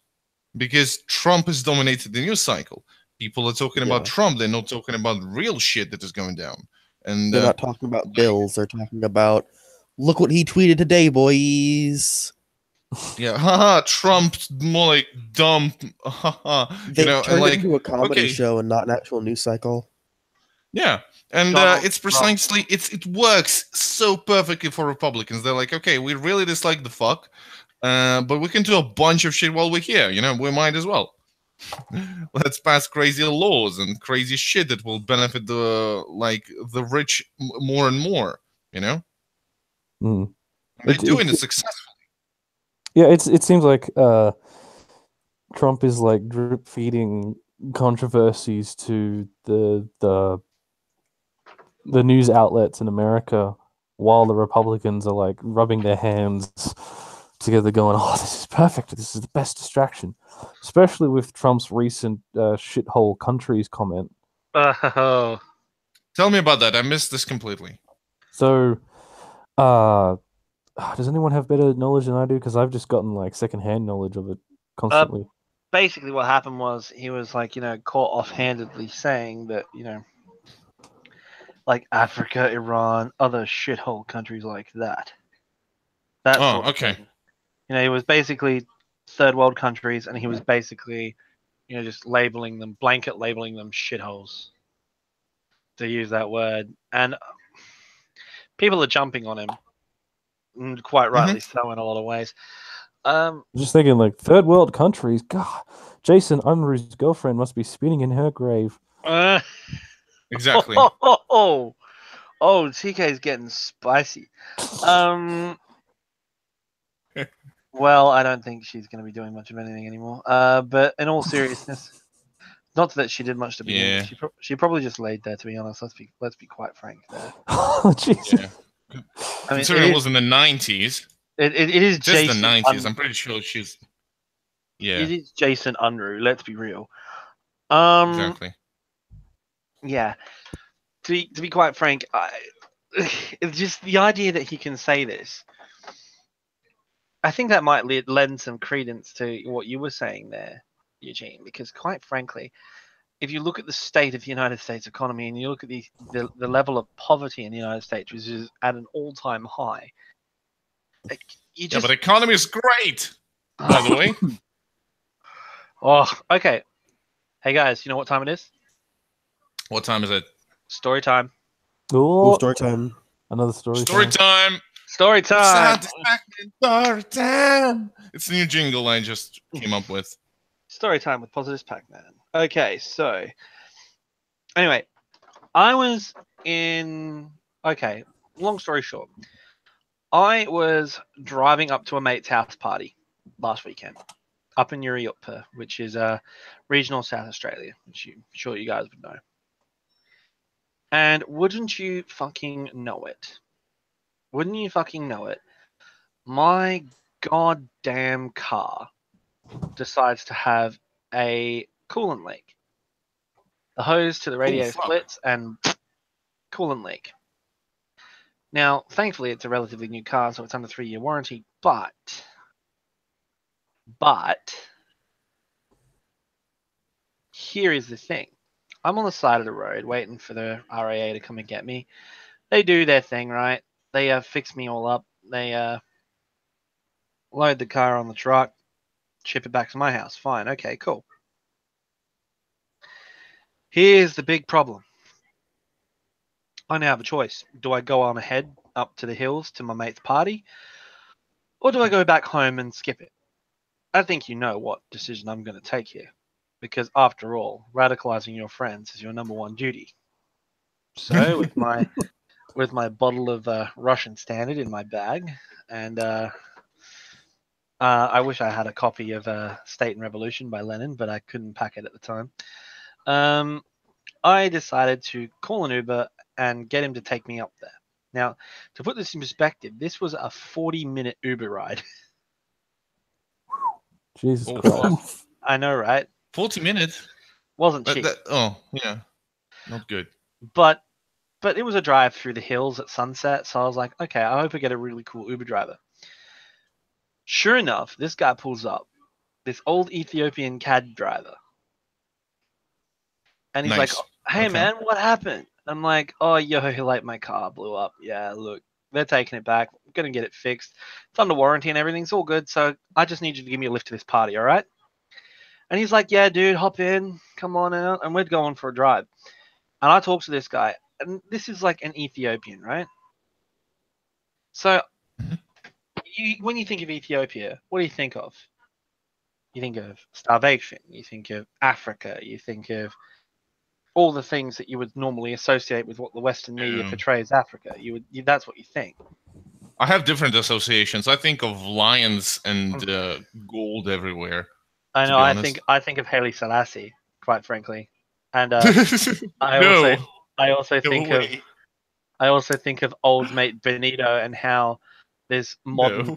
because Trump has dominated the news cycle. People are talking about Trump. They're not talking about real shit that is going down. And they're not talking about bills. They're talking about, look what he tweeted today, boys. Yeah, haha, Trump's more like dumb. Haha, They turned it into a comedy okay. show and not an actual news cycle. Yeah, and it's precisely it works so perfectly for Republicans. They're like, okay, we really dislike the fuck, but we can do a bunch of shit while we're here. We might as well. Let's pass crazy laws and crazy shit that will benefit the rich more and more. They're doing it successfully. Yeah, it seems like Trump is like drip feeding controversies to the news outlets in America, while the Republicans are like rubbing their hands together, going, "Oh, this is perfect. This is the best distraction," especially with Trump's recent shithole countries comment. Oh. Tell me about that. I missed this completely. So, does anyone have better knowledge than I do? Because I've just gotten like secondhand knowledge of it constantly. Basically, what happened was he was like, caught offhandedly saying that, like Africa, Iran, other shithole countries like that. That sort of thing. He was basically third world countries, and he was basically, just blanket labeling them shitholes, to use that word. And people are jumping on him, and quite rightly so in a lot of ways. Just thinking, like, third world countries. God, Jason Unruh's girlfriend must be spinning in her grave. Exactly. Oh, TK's getting spicy. Well, I don't think she's going to be doing much of anything anymore. But in all seriousness, not that she did much to begin with. She probably just laid there, to be honest. Let's be quite frank there. Oh, Jesus. Yeah. I mean, it was in the 90s. It is just Jason the 90s. I'm pretty sure she's. Yeah. It is Jason Unruh. Let's be real. Exactly. Yeah. To be quite frank, it's just the idea that he can say this. I think that might lend some credence to what you were saying there, Eugene, because quite frankly, if you look at the state of the United States economy and you look at the level of poverty in the United States, which is at an all-time high, yeah, but the economy is great, by the way. Oh, okay. Hey, guys, you know what time it is? What time is it? Story time. Oh, story time. Another story time. Story time. Story time. It's a new jingle I just came up with. Story time with Positives Pac-Man. Okay, so anyway, I was in. Okay, long story short, I was driving up to a mate's house party last weekend up in Uriutpa, which is regional South Australia, which I'm sure you guys would know. And wouldn't you fucking know it? Wouldn't you fucking know it? My goddamn car decides to have a coolant leak. The hose to the radiator fuck. splits and coolant leak. Now, thankfully, it's a relatively new car, so it's under 3-year warranty. But here is the thing: I'm on the side of the road waiting for the RAA to come and get me. They do their thing, right? They fix me all up. They load the car on the truck, ship it back to my house. Fine, okay, cool. Here's the big problem. I now have a choice. Do I go on ahead up to the hills to my mate's party, or do I go back home and skip it? I think you know what decision I'm going to take here, because after all, radicalizing your friends is your number one duty. So with my bottle of Russian Standard in my bag, and I wish I had a copy of State and Revolution by Lenin, but I couldn't pack it at the time. I decided to call an Uber and get him to take me up there. Now, to put this in perspective, this was a 40-minute Uber ride. Jesus Oh, Christ. I know, right? 40 minutes. Wasn't cheap. Yeah, not good. But it was a drive through the hills at sunset, so I was like, okay, I hope I get a really cool Uber driver. Sure enough, this guy pulls up, this old Ethiopian cab driver. And he's Nice. like, hey, Okay. man, what happened? I'm like, oh, yo, like my car blew up. Yeah, look, they're taking it back. I'm going to get it fixed. It's under warranty and everything's all good. So I just need you to give me a lift to this party, all right? And he's like, yeah, dude, hop in. Come on out. And we're going for a drive. And I talk to this guy. And this is like an Ethiopian, right? So when you think of Ethiopia, what do you think of? You think of starvation. You think of Africa. You think of all the things that you would normally associate with what the Western media portrays Africa. That's what you think. I have different associations. I think of lions and gold everywhere. I know. I think of Haile Selassie, quite frankly, and I also think of old mate Benito and how this modern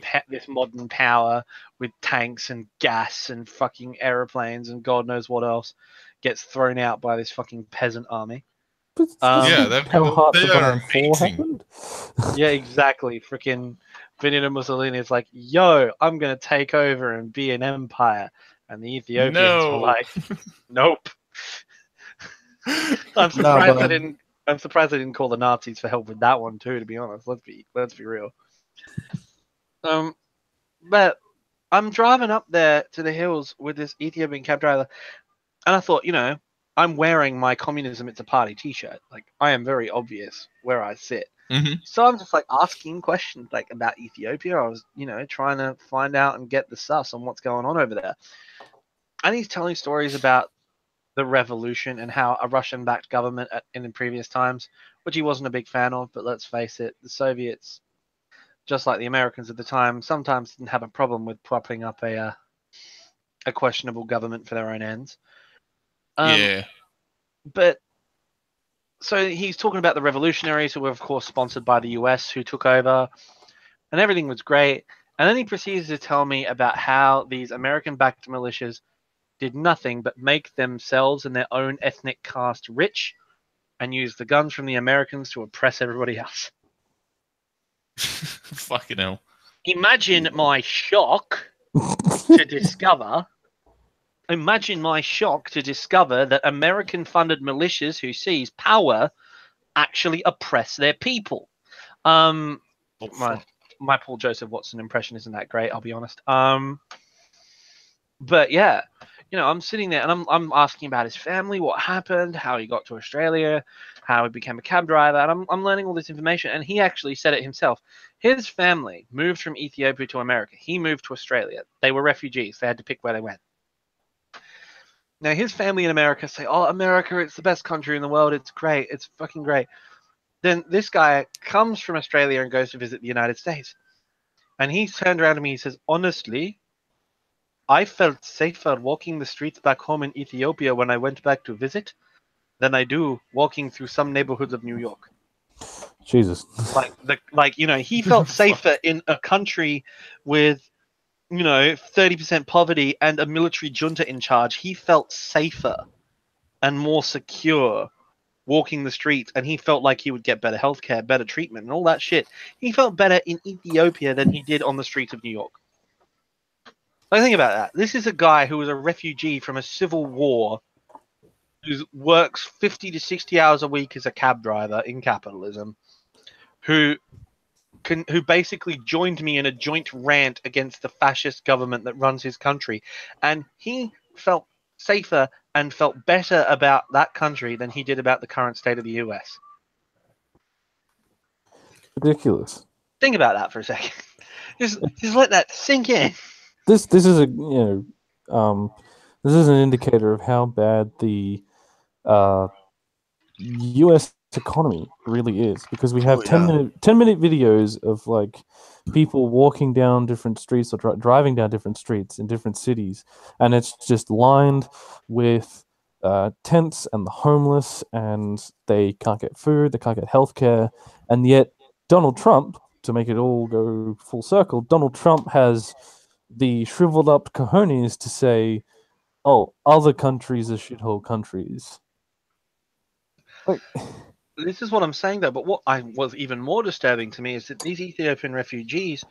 power with tanks and gas and fucking aeroplanes and God knows what else gets thrown out by this fucking peasant army. That's how Hearts of they are Iron 4 amazing. happened? Yeah, exactly. Freaking Benito Mussolini is like, yo, I'm going to take over and be an empire. And the Ethiopians were like, nope. I'm surprised they didn't call the Nazis for help with that one too, to be honest. Let's be real. But I'm driving up there to the hills with this Ethiopian cab driver, and I thought, I'm wearing my communism it's a party t-shirt. Like, I am very obvious where I sit. Mm-hmm. So I'm just like asking questions like about Ethiopia. I was, trying to find out and get the suss on what's going on over there. And he's telling stories about the revolution and how a Russian-backed government in previous times, which he wasn't a big fan of, but let's face it, the Soviets, just like the Americans at the time, sometimes didn't have a problem with propping up a questionable government for their own ends. But so he's talking about the revolutionaries who were, of course, sponsored by the US, who took over, and everything was great. And then he proceeds to tell me about how these American-backed militias did nothing but make themselves and their own ethnic caste rich and use the guns from the Americans to oppress everybody else. Fucking hell. Imagine my shock to discover that American-funded militias who seize power actually oppress their people. My Paul Joseph Watson impression isn't that great, I'll be honest. But yeah, I'm sitting there and I'm asking about his family, what happened, how he got to Australia, how he became a cab driver, and I'm learning all this information. And he actually said it himself. His family moved from Ethiopia to America. He moved to Australia. They were refugees. They had to pick where they went. Now, his family in America say, oh, America, it's the best country in the world. It's great. It's fucking great. Then this guy comes from Australia and goes to visit the United States. And he turned around to me. He says, honestly, I felt safer walking the streets back home in Ethiopia when I went back to visit than I do walking through some neighborhoods of New York. Jesus. He felt safer in a country with 30% poverty and a military junta in charge, he felt safer and more secure walking the streets, and he felt like he would get better healthcare, better treatment, and all that shit. He felt better in Ethiopia than he did on the streets of New York. Like, think about that. This is a guy who was a refugee from a civil war, who works 50 to 60 hours a week as a cab driver in capitalism, who basically joined me in a joint rant against the fascist government that runs his country, and he felt safer and felt better about that country than he did about the current state of the US. Ridiculous. Think about that for a second. Just let that sink in. This is this is an indicator of how bad the U.S. economy really is, because we have 10-minute videos of like people walking down different streets or driving down different streets in different cities, and it's just lined with tents and the homeless, and they can't get food, they can't get healthcare, and yet Donald Trump, to make it all go full circle, Donald Trump has the shriveled up cojones to say, "Oh, other countries are shithole countries." Like, this is what I'm saying, though. But what was even more disturbing to me is that these Ethiopian refugees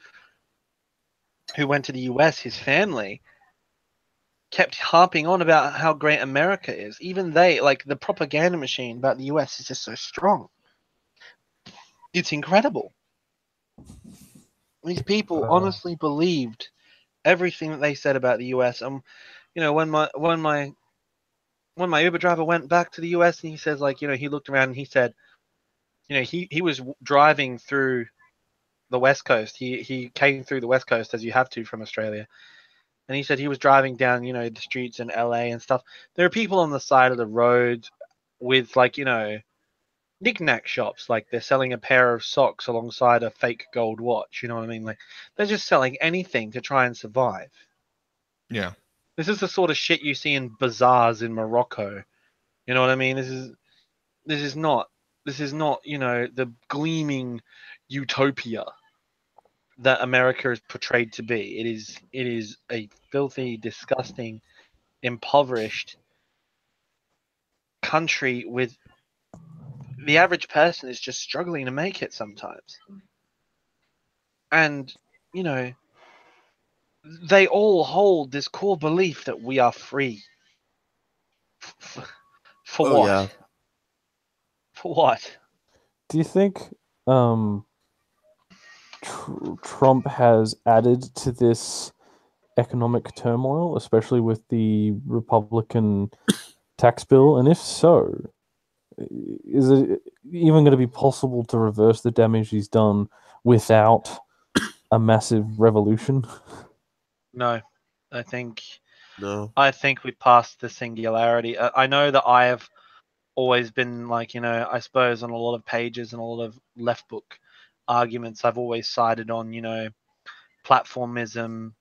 who went to the US, his family, kept harping on about how great America is. Even they, like, the propaganda machine about the US is just so strong. It's incredible. These people honestly believed everything that they said about the US. When my Uber driver went back to the US, and he says, like, he looked around and he said, he was driving through the West Coast. He came through the West Coast, as you have to from Australia. And he said he was driving down, the streets in LA and stuff. There are people on the side of the road with, like, knick-knack shops. Like, they're selling a pair of socks alongside a fake gold watch. You know what I mean? Like, they're just selling anything to try and survive. Yeah. This is the sort of shit you see in bazaars in Morocco. You know what I mean? This is not the gleaming utopia that America is portrayed to be. It is a filthy, disgusting, impoverished country with the average person is just struggling to make it sometimes. And, they all hold this core belief that we are free. For what? Yeah. For what? do you think Trump has added to this economic turmoil, especially with the Republican tax bill? And if so, is it even going to be possible to reverse the damage he's done without a massive revolution? No, I think No. we passed the singularity. I know that I have always been, like, I suppose on a lot of pages and a lot of left book arguments, I've always sided on, platformism,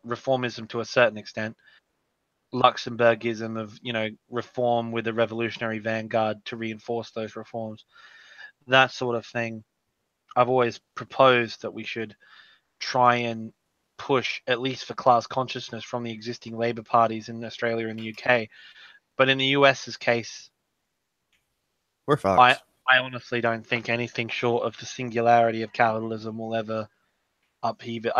reformism to a certain extent, Luxemburgism of, reform with a revolutionary vanguard to reinforce those reforms, that sort of thing. I've always proposed that we should try and push, at least for class consciousness, from the existing Labour parties in Australia and the UK. But in the US's case, We're fucked. I honestly don't think anything short of the singularity of capitalism will ever upheave it.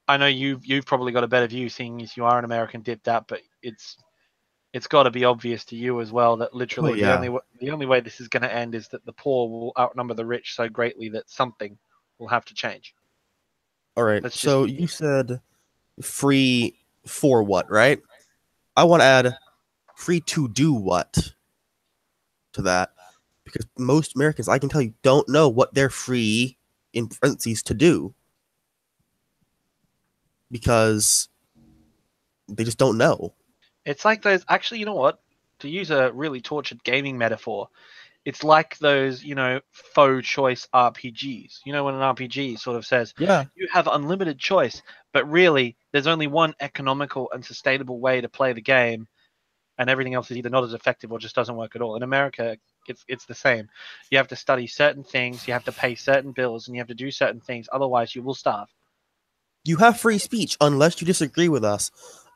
I know you've probably got a better view, seeing as you are an American dipped out, but it's got to be obvious to you as well that literally the only way this is going to end is that the poor will outnumber the rich so greatly that something will have to change. All right. So you said free for what, right? I want to add free to do what to that, because most Americans, I can tell you, don't know what they're free, in parentheses, to do, because they just don't know. It's like those, actually, you know what? To use a really tortured gaming metaphor, it's like those, faux choice RPGs. When an RPG sort of says, Yeah. you have unlimited choice, but really there's only one economical and sustainable way to play the game, and everything else is either not as effective or just doesn't work at all. In America, it's the same. You have to study certain things, you have to pay certain bills, and you have to do certain things, otherwise you will starve. You have free speech unless you disagree with us.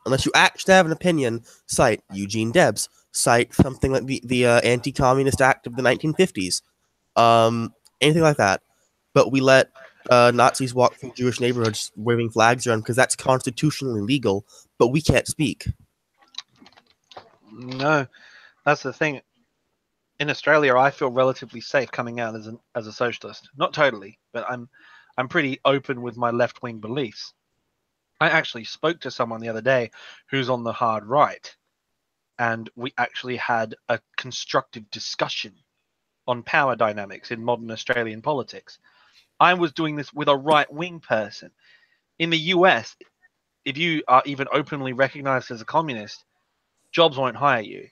Unless you actually have an opinion, cite Eugene Debs, cite something like the Anti-Communist Act of the 1950s, anything like that. But we let Nazis walk through Jewish neighborhoods waving flags around because that's constitutionally legal, but we can't speak. No, that's the thing. In Australia, I feel relatively safe coming out as a socialist. Not totally, but I'm pretty open with my left-wing beliefs. I actually spoke to someone the other day who's on the hard right, and we actually had a constructive discussion on power dynamics in modern Australian politics. I was doing this with a right-wing person. In the US, if you are even openly recognized as a communist, jobs won't hire you.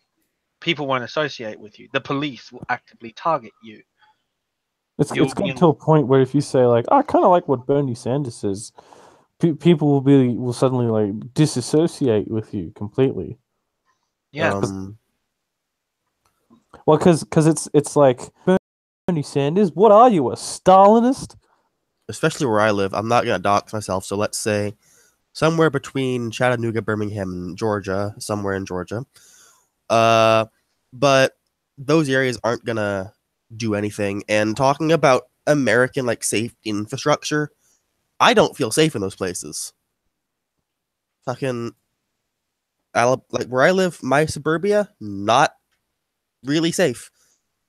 People won't associate with you. The police will actively target you. It's gotten to a point where if you say like, I kind of like what Bernie Sanders says, people will suddenly like disassociate with you completely. Yeah. Well, because it's like Bernie Sanders. What are you, a Stalinist? Especially where I live, I'm not gonna dox myself. So let's say somewhere between Chattanooga, Birmingham, and Georgia, somewhere in Georgia. But those areas aren't gonna do anything. And talking about American like safe infrastructure, I don't feel safe in those places. Fucking, like where I live, my suburbia, not really safe.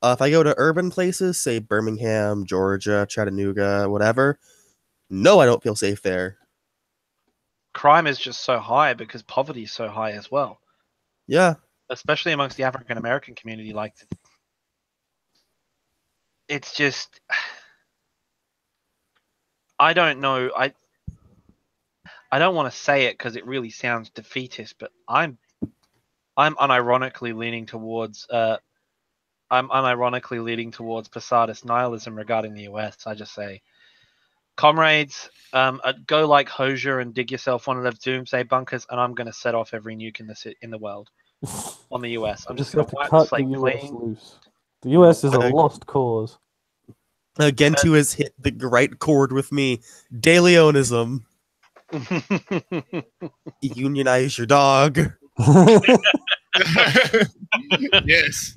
If I go to urban places, say Birmingham, Georgia, Chattanooga, whatever, no, I don't feel safe there. Crime is just so high because poverty is so high as well. Yeah. Especially amongst the African American community, like it's just I don't know. I don't want to say it because it really sounds defeatist, but I'm unironically leaning towards Posadist nihilism regarding the US. I just say, comrades, go like Hosier and dig yourself one of those doomsday bunkers, and I'm going to set off every nuke in the world on the US. I'm just going to wipe the slate clean. Loose. The US is a lost cause. Gentoo has hit the right chord with me. De Leonism. Unionize your dog. Yes.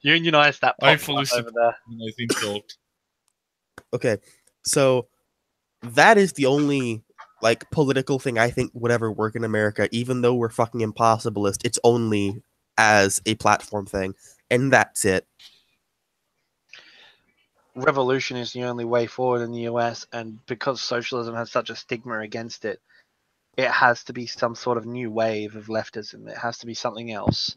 Unionize that pop over there. I think so. Okay, so that is the only like political thing I think would ever work in America, even though we're fucking impossibilist. It's only as a platform thing, and that's it. Revolution is the only way forward in the US, and because socialism has such a stigma against it, it has to be some sort of new wave of leftism. It has to be something else.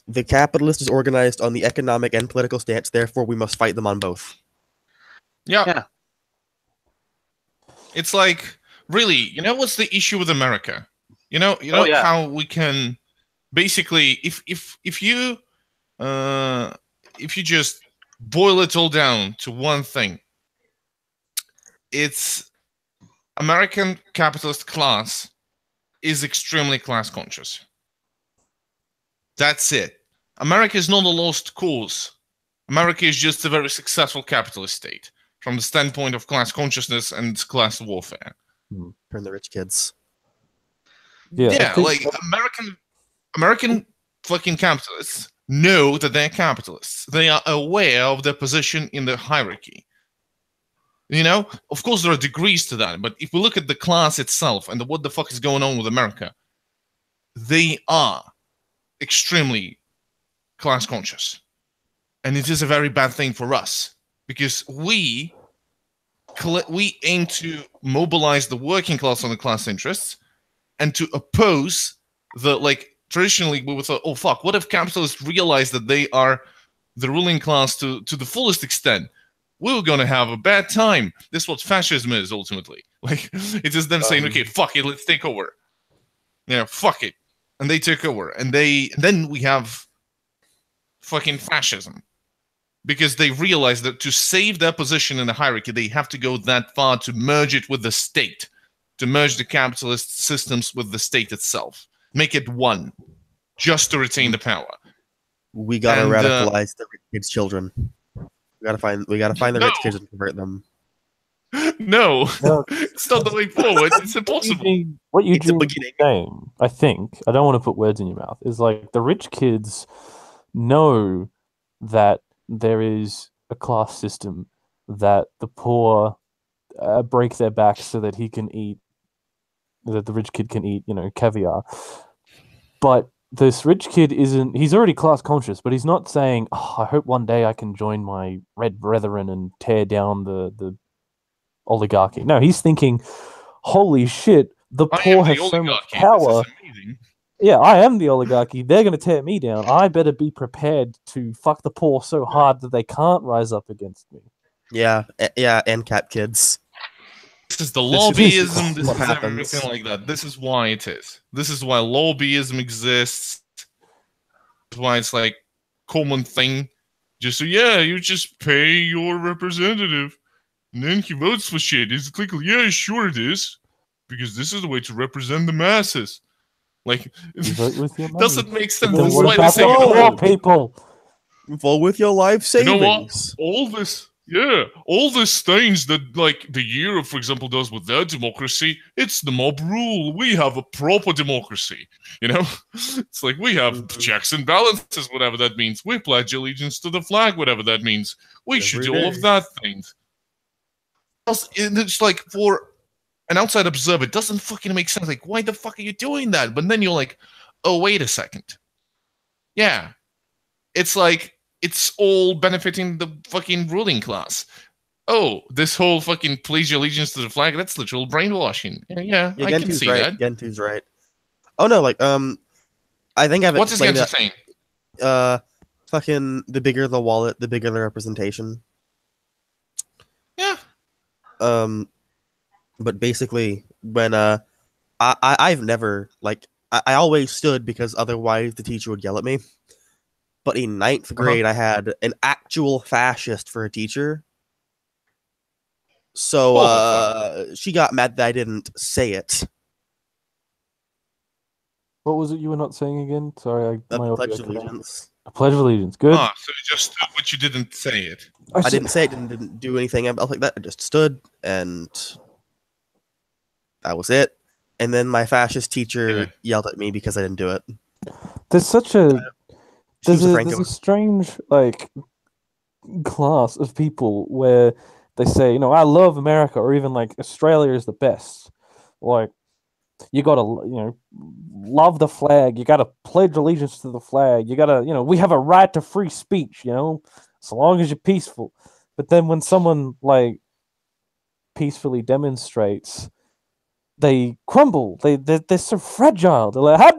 The capitalist is organized on the economic and political stance, therefore we must fight them on both. Yeah. It's like, really, you know what's the issue with America? You know how we can basically, if you just boil it all down to one thing, it's American capitalist class is extremely class conscious. That's it. America is not a lost cause. America is just a very successful capitalist state from the standpoint of class consciousness and class warfare. Turn the rich kids. Yeah, like American fucking capitalists know that they're capitalists. They are aware of their position in the hierarchy. You know, of course there are degrees to that, but if we look at the class itself and what the fuck is going on with America, they are extremely class conscious. And it is a very bad thing for us because we aim to mobilize the working class on the class interests and to oppose the, like, traditionally we would thought, oh fuck, what if capitalists realize that they are the ruling class to the fullest extent? We're going to have a bad time. This is what fascism is ultimately. Like, it is them saying, okay, fuck it, let's take over. Yeah, fuck it. And they took over. And then we have fucking fascism. Because they realize that to save their position in the hierarchy, they have to go that far to merge it with the state. To merge the capitalist systems with the state itself. Make it one. Just to retain the power. We gotta radicalize the rich kids' children. We gotta find the rich kids and convert them. No, No. it's not the way forward. It's impossible. What you It's a do beginning. saying, I think, I don't want to put words in your mouth, is like the rich kids know that there is a class system, that the poor break their backs so that the rich kid can eat, caviar. But this rich kid he's already class conscious, but he's not saying, I hope one day I can join my red brethren and tear down the oligarchy. No, he's thinking, holy shit, the poor have so much power. This is amazing. Yeah, I am the oligarchy. They're going to tear me down. I better be prepared to fuck the poor so hard that they can't rise up against me. Yeah, and cat kids. This is the lobbyism. This what is happens. everything like that. This is why it is. This is why lobbyism exists. This is why it's like common thing. Just so you just pay your representative, and then he votes for shit. It's like, yeah, sure it is, because this is the way to represent the masses. Like, doesn't make sense. Then This is what why about they say, the poor people? Vote with your life savings. You know what? All these things that, like, the Europe, for example, does with their democracy, it's the mob rule. We have a proper democracy, It's like we have checks and balances, whatever that means. We pledge allegiance to the flag, whatever that means. We should do all of that things. It's like, for an outside observer, it doesn't fucking make sense. Like, why the fuck are you doing that? But then you're like, oh, wait a second. Yeah. It's like, it's all benefiting the fucking ruling class. Oh, this whole fucking pledge allegiance to the flag, that's literal brainwashing. Yeah, I can see that. Gentu's right. Oh no, like, I think I've What is Gentu saying? Fucking the bigger the wallet, the bigger the representation. Yeah. But basically, when I've never, like, I always stood because otherwise the teacher would yell at me. But in 9th grade, I had an actual fascist for a teacher. So she got mad that I didn't say it. What was it you were not saying again? Sorry, Pledge of Allegiance. A Pledge of Allegiance. Good. So you just stood, but you didn't say it. I didn't say it, didn't do anything else like that. I just stood, and that was it. And then my fascist teacher yelled at me because I didn't do it. There's such a there's a strange, like, class of people where they say, I love America, or even like Australia is the best. Like, you gotta, love the flag. You gotta pledge allegiance to the flag. You gotta, we have a right to free speech. So long as you're peaceful. But then when someone, like, peacefully demonstrates, they crumble. They're so fragile. They're like, how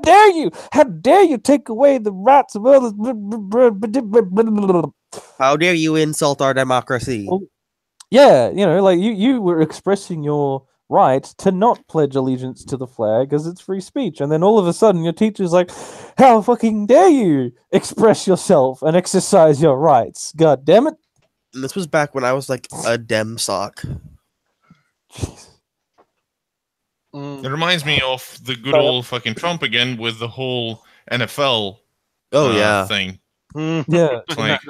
dare you take away the rights of others? How dare you insult our democracy? Well, yeah, like you were expressing your right to not pledge allegiance to the flag because it's free speech, and then all of a sudden your teacher's like, how fucking dare you express yourself and exercise your rights? God damn it. And this was back when I was like a dem sock. Jeez. It reminds me of the good old fucking Trump again with the whole NFL thing. Yeah. Like,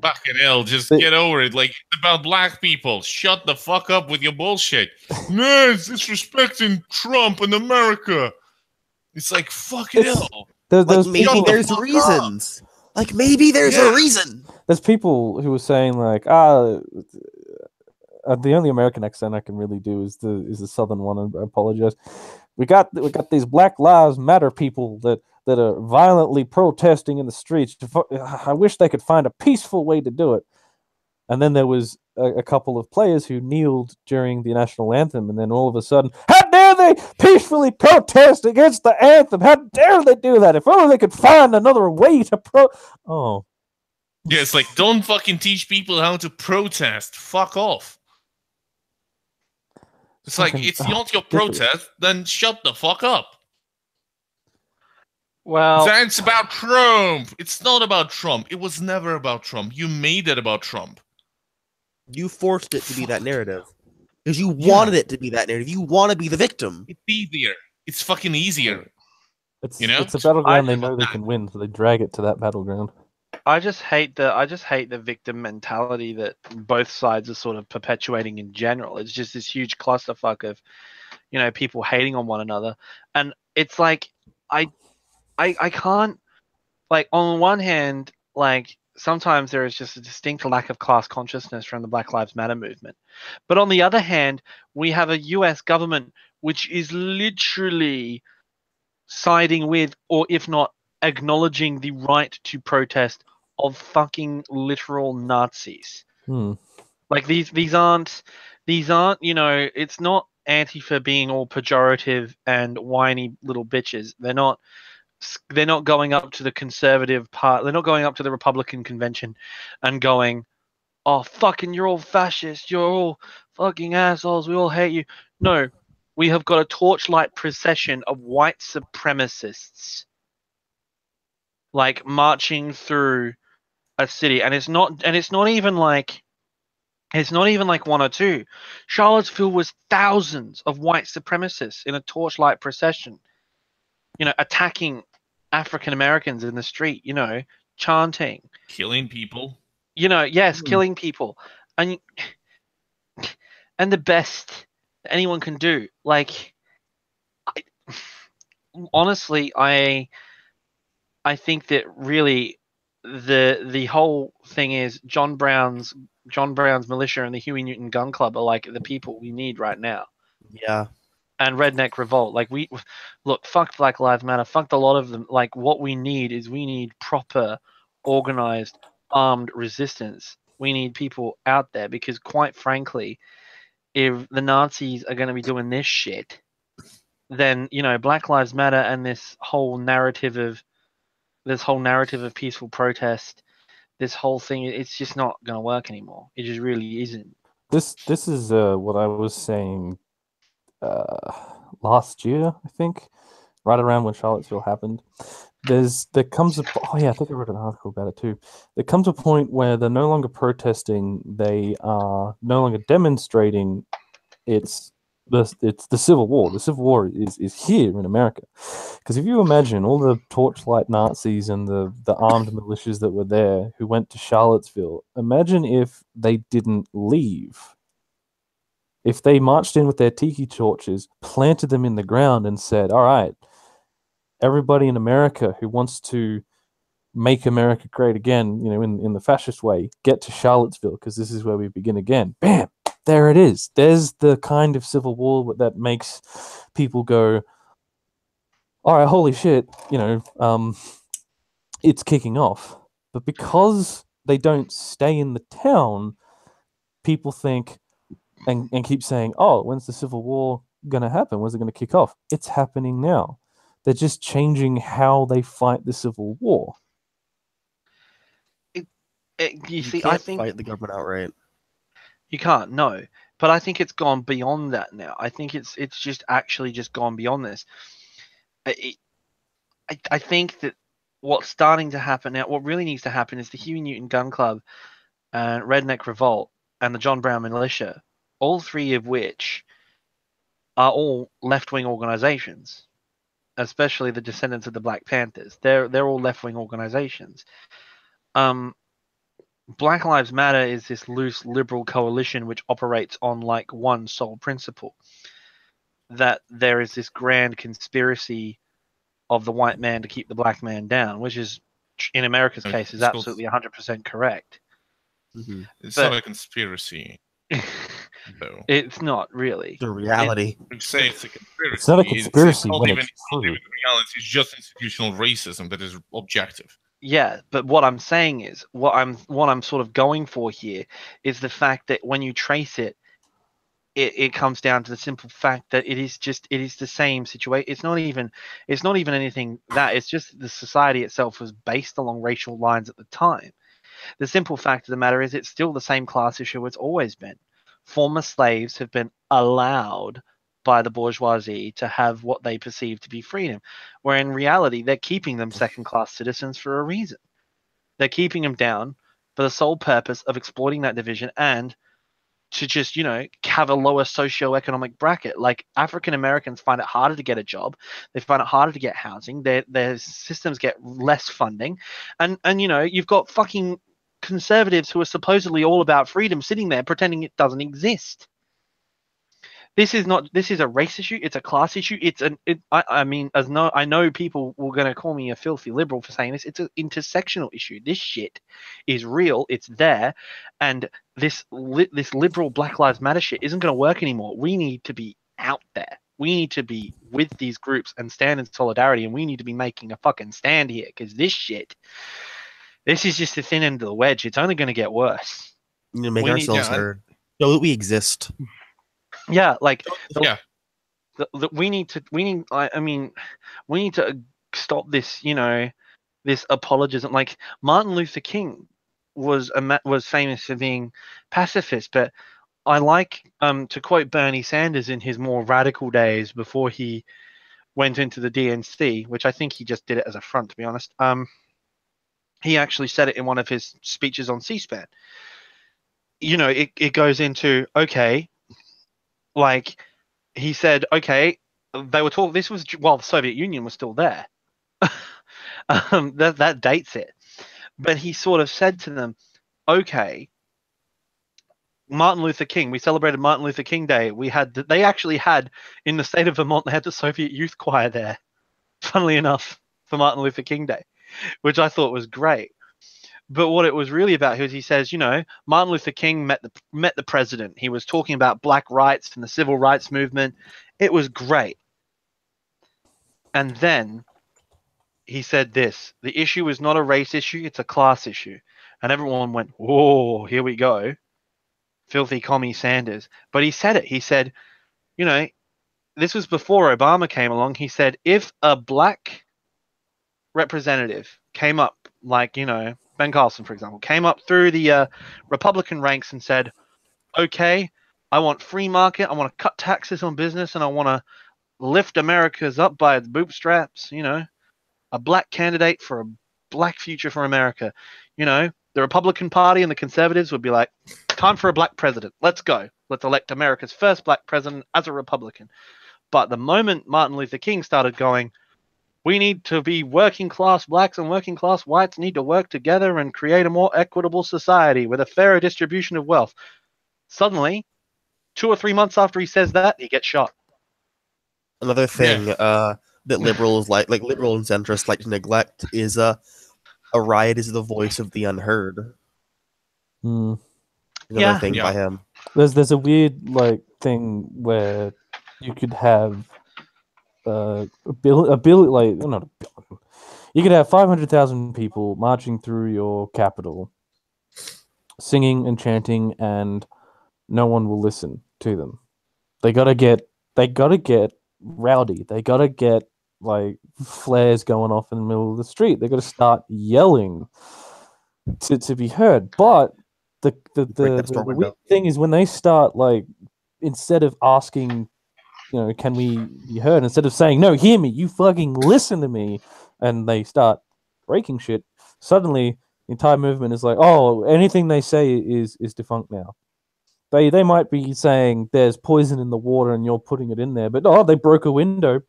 fucking hell, just get over it. Like, it's about black people. Shut the fuck up with your bullshit. No, it's disrespecting Trump and America. It's like, fucking hell. Maybe there's reasons. Like, maybe there's a reason. There's people who are saying, like, the only American accent I can really do is the southern one. I apologize. We got these Black Lives Matter people that are violently protesting in the streets. I wish they could find a peaceful way to do it. And then there was a couple of players who kneeled during the national anthem, and then all of a sudden, how dare they peacefully protest against the anthem? How dare they do that? If only they could find another way to Oh. Yeah, it's like, don't fucking teach people how to protest. Fuck off. It's like, it's not your protest, then shut the fuck up. Well, it's about Trump. It's not about Trump. It was never about Trump. You made it about Trump. You forced it to be that narrative. Because you wanted it to be that narrative. You want to be the victim. It's easier. It's fucking easier. It's a battleground they know they can win, so they drag it to that battleground. I just hate the victim mentality that both sides are sort of perpetuating in general. It's just this huge clusterfuck of, people hating on one another, and it's like I can't, like, on one hand, like, sometimes there is just a distinct lack of class consciousness from the Black Lives Matter movement, but on the other hand, we have a U.S. government which is literally siding with, or if not acknowledging, the right to protest of fucking literal Nazis. Like, these aren't it's not Antifa being all pejorative and whiny little bitches. They're not going up to the conservative part. They're not going up to the Republican convention and going, "Oh, fucking, you're all fascists. You're all fucking assholes. We all hate you." No, we have got a torchlight procession of white supremacists, like, marching through a city, and it's not even like one or two. Charlottesville was thousands of white supremacists in a torchlight procession, attacking African Americans in the street, chanting, killing people. Yes, killing people, and the best anyone can do. Like, honestly, I think that really the whole thing is John Brown's militia and the Huey Newton Gun Club are like the people we need right now. Yeah. And Redneck Revolt, like, look, fuck Black Lives Matter, fuck a lot of them. Like, what we need proper, organized, armed resistance. We need people out there, because, quite frankly, if the Nazis are going to be doing this shit, then, Black Lives Matter and this whole narrative of peaceful protest, this whole thing, it's just not going to work anymore. It just really isn't. This is what I was saying last year, I think, right around when Charlottesville happened. I think I wrote an article about it too. There comes a point where they're no longer protesting; they are no longer demonstrating. It's the Civil War. The Civil War is here in America. Because if you imagine all the torchlight Nazis and the armed militias that were there who went to Charlottesville, imagine if they didn't leave. If they marched in with their tiki torches, planted them in the ground, and said, "All right, everybody in America who wants to make America great again, in the fascist way, get to Charlottesville, because this is where we begin again." Bam! There it is. There's the kind of civil war that makes people go, "All right, holy shit, it's kicking off." But because they don't stay in the town, people think and keep saying, "Oh, when's the Civil War going to happen? When's it going to kick off?" It's happening now. They're just changing how they fight the Civil War. You can't fight the government outright. You can't, no. But I think it's gone beyond that now. I think it's just actually just gone beyond this. I think that what's starting to happen now, what really needs to happen, is the Huey Newton Gun Club and Redneck Revolt and the John Brown Militia, all three of which are all left-wing organizations, especially the descendants of the Black Panthers. They're all left-wing organizations. Black Lives Matter is this loose liberal coalition which operates on, like, one sole principle, that there is this grand conspiracy of the white man to keep the black man down, which is, in America's case, is absolutely 100% correct. Mm-hmm. It's not a conspiracy. No. It's not really. The reality. You say it's a conspiracy. It's not a conspiracy. It's not when even it's true. reality. It's just institutional racism that is objective. Yeah, but what I'm saying is, what I'm sort of going for here is the fact that when you trace it, it comes down to the simple fact that it is the same situation. It's not even anything that, it's just the society itself was based along racial lines at the time. The simple fact of the matter is, it's still the same class issue it's always been. Former slaves have been allowed by the bourgeoisie to have what they perceive to be freedom, where in reality they're keeping them second-class citizens for a reason. They're keeping them down for the sole purpose of exploiting that division and to just, you know, have a lower socioeconomic bracket. Like African Americans find it harder to get a job. They find it harder to get housing. Their systems get less funding. And you know, you've got fucking conservatives who are supposedly all about freedom sitting there pretending it doesn't exist. This is a race issue. It's a class issue. I mean, I know people were going to call me a filthy liberal for saying this. It's an intersectional issue. This shit is real. It's there, and this liberal Black Lives Matter shit isn't going to work anymore. We need to be out there. We need to be with these groups and stand in solidarity, and we need to be making a fucking stand here, because this is just the thin end of the wedge. It's only going to get worse. You know, make ourselves heard. Know that we exist. Yeah, like we need to stop this, you know, this apologism. Like Martin Luther King was famous for being pacifist, but I like to quote Bernie Sanders in his more radical days before he went into the DNC, which I think he just did it as a front, to be honest. He actually said it in one of his speeches on C-SPAN. You know, it goes into, okay, like he said, okay, they were talking. This was while the Soviet Union was still there. That dates it. But he sort of said to them, okay, Martin Luther King. We celebrated Martin Luther King Day. They actually had in the state of Vermont. They had the Soviet Youth Choir there. Funnily enough, for Martin Luther King Day, which I thought was great. But what it was really about was he says, you know, Martin Luther King met the president. He was talking about black rights and the civil rights movement. It was great. And then he said this: the issue is not a race issue, it's a class issue. And everyone went, whoa, here we go. Filthy commie Sanders. But he said it. He said, you know, this was before Obama came along. He said, if a black representative came up, like, you know, Ben Carlson, for example, came up through the Republican ranks and said, okay, I want free market, I want to cut taxes on business, and I want to lift America's up by its bootstraps, you know, a black candidate for a black future for America. You know, the Republican Party and the conservatives would be like, time for a black president. Let's go. Let's elect America's first black president as a Republican. But the moment Martin Luther King started going, we need to be working class blacks and working class whites need to work together and create a more equitable society with a fairer distribution of wealth. Suddenly, 2 or 3 months after he says that, he gets shot. Another thing that liberals like liberal and centrists like to neglect is a riot is the voice of the unheard. Another thing by him. There's a weird like thing where you could have you could have 500,000 people marching through your capital, singing and chanting, and no one will listen to them. They gotta get rowdy. They gotta get like flares going off in the middle of the street. They gotta start yelling to be heard. But the weird thing is when they start, like, instead of asking, you know, can we be heard? Instead of saying, no, hear me, you fucking listen to me, and they start breaking shit, suddenly the entire movement is like, oh, anything they say is defunct now. They might be saying there's poison in the water and you're putting it in there, but they broke a window.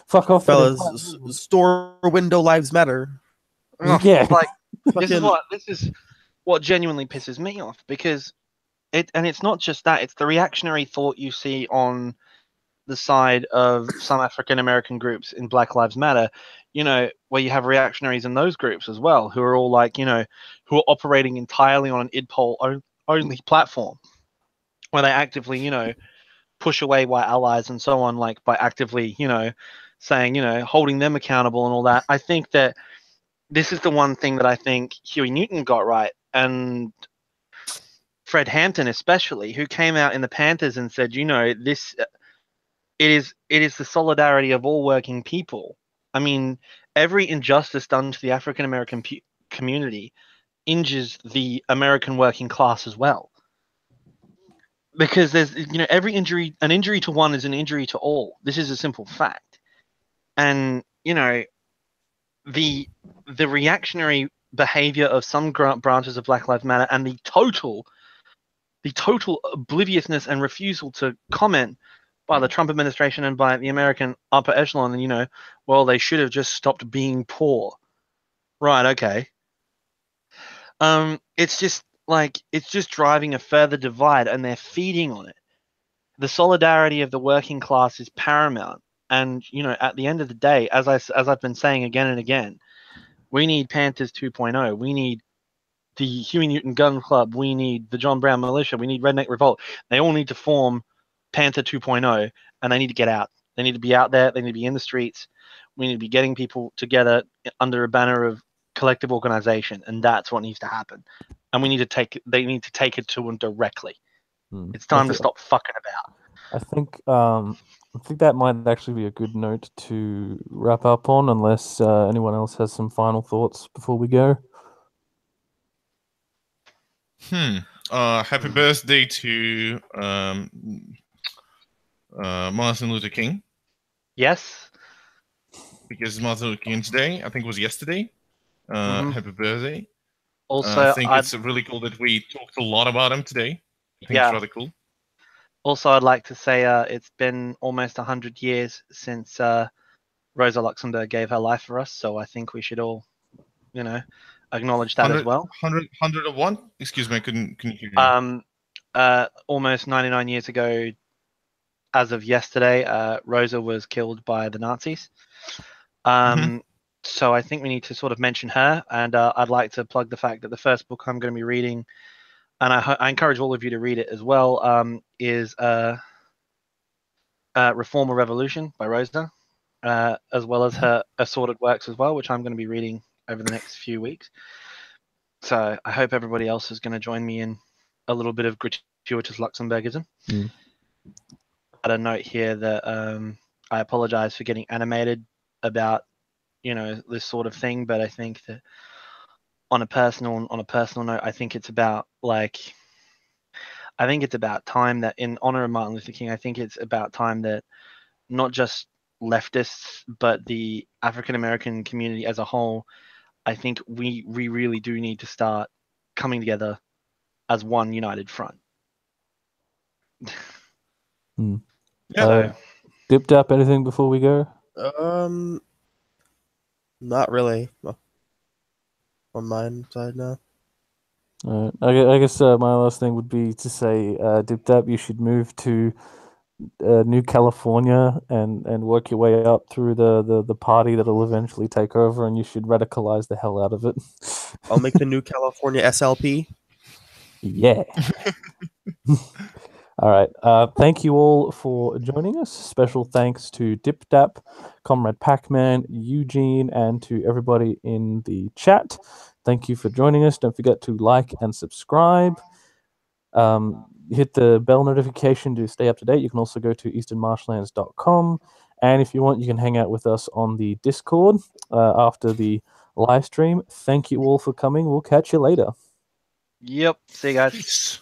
Fuck off, fellas. Store window lives matter. Yeah, like this is what genuinely pisses me off, because it's not just that, it's the reactionary thought you see on the side of some African American groups in Black Lives Matter, you know, where you have reactionaries in those groups as well, who are all like, you know, who are operating entirely on an idpol only platform, where they actively, you know, push away white allies and so on, like by actively, you know, saying, you know, holding them accountable and all that. I think that this is the one thing that I think Huey Newton got right, and Fred Hampton especially, who came out in the Panthers and said, you know, this it is the solidarity of all working people. I mean, every injustice done to the African American community injures the American working class as well, because there's, you know, an injury to one is an injury to all. This is a simple fact. And, you know, the reactionary behavior of some branches of Black Lives Matter and the total the total obliviousness and refusal to comment by the Trump administration and by the American upper echelon, and well, they should have just stopped being poor. Right, okay. It's just driving a further divide, and they're feeding on it. The solidarity of the working class is paramount, and at the end of the day, as I've been saying again and again, we need Panthers 2.0. We need the Huey Newton Gun Club. We need the John Brown Militia. We need Redneck Revolt. They all need to form Panther 2.0, and they need to get out. They need to be out there. They need to be in the streets. We need to be getting people together under a banner of collective organization, and that's what needs to happen. And they need to take it to them directly. It's time to stop fucking about. I think that might actually be a good note to wrap up on, unless anyone else has some final thoughts before we go. Happy birthday to Martin Luther King. Yes. Because it's Martin Luther King's Day. I think it was yesterday. Happy birthday. Also, I think it's really cool that we talked a lot about him today. I think it's rather cool. Also, I'd like to say it's been almost 100 years since Rosa Luxemburg gave her life for us, so I think we should all, acknowledge that as well. 101? Excuse me, I couldn't hear you. Almost 99 years ago, as of yesterday, Rosa was killed by the Nazis. So I think we need to sort of mention her, and I'd like to plug the fact that the first book I'm going to be reading, and I encourage all of you to read it as well, is Reform or Revolution by Rosa, as well as her assorted works as well, which I'm going to be reading over the next few weeks. So I hope everybody else is going to join me in a little bit of gratuitous Luxemburgism. Add a note here that I apologize for getting animated about this sort of thing, but I think that on a personal note, I think it's about time that, in honor of Martin Luther King, I think it's about time that not just leftists but the African American community as a whole, I think we really do need to start coming together as one united front. So, Dip Dap, anything before we go? Not really. On my side now. I guess my last thing would be to say, Dip Dap, you should move to New California and work your way up through the party that'll eventually take over, and you should radicalize the hell out of it. I'll make the New California SLP. Yeah. All right. Thank you all for joining us. Special thanks to Dip Dap, Comrade Pac-Man, Eugene, and to everybody in the chat. Thank you for joining us. Don't forget to like and subscribe. Hit the bell notification to stay up to date. You can also go to easternmarshlands.com. And if you want, you can hang out with us on the Discord after the live stream. Thank you all for coming. We'll catch you later. Yep. See you guys. Peace.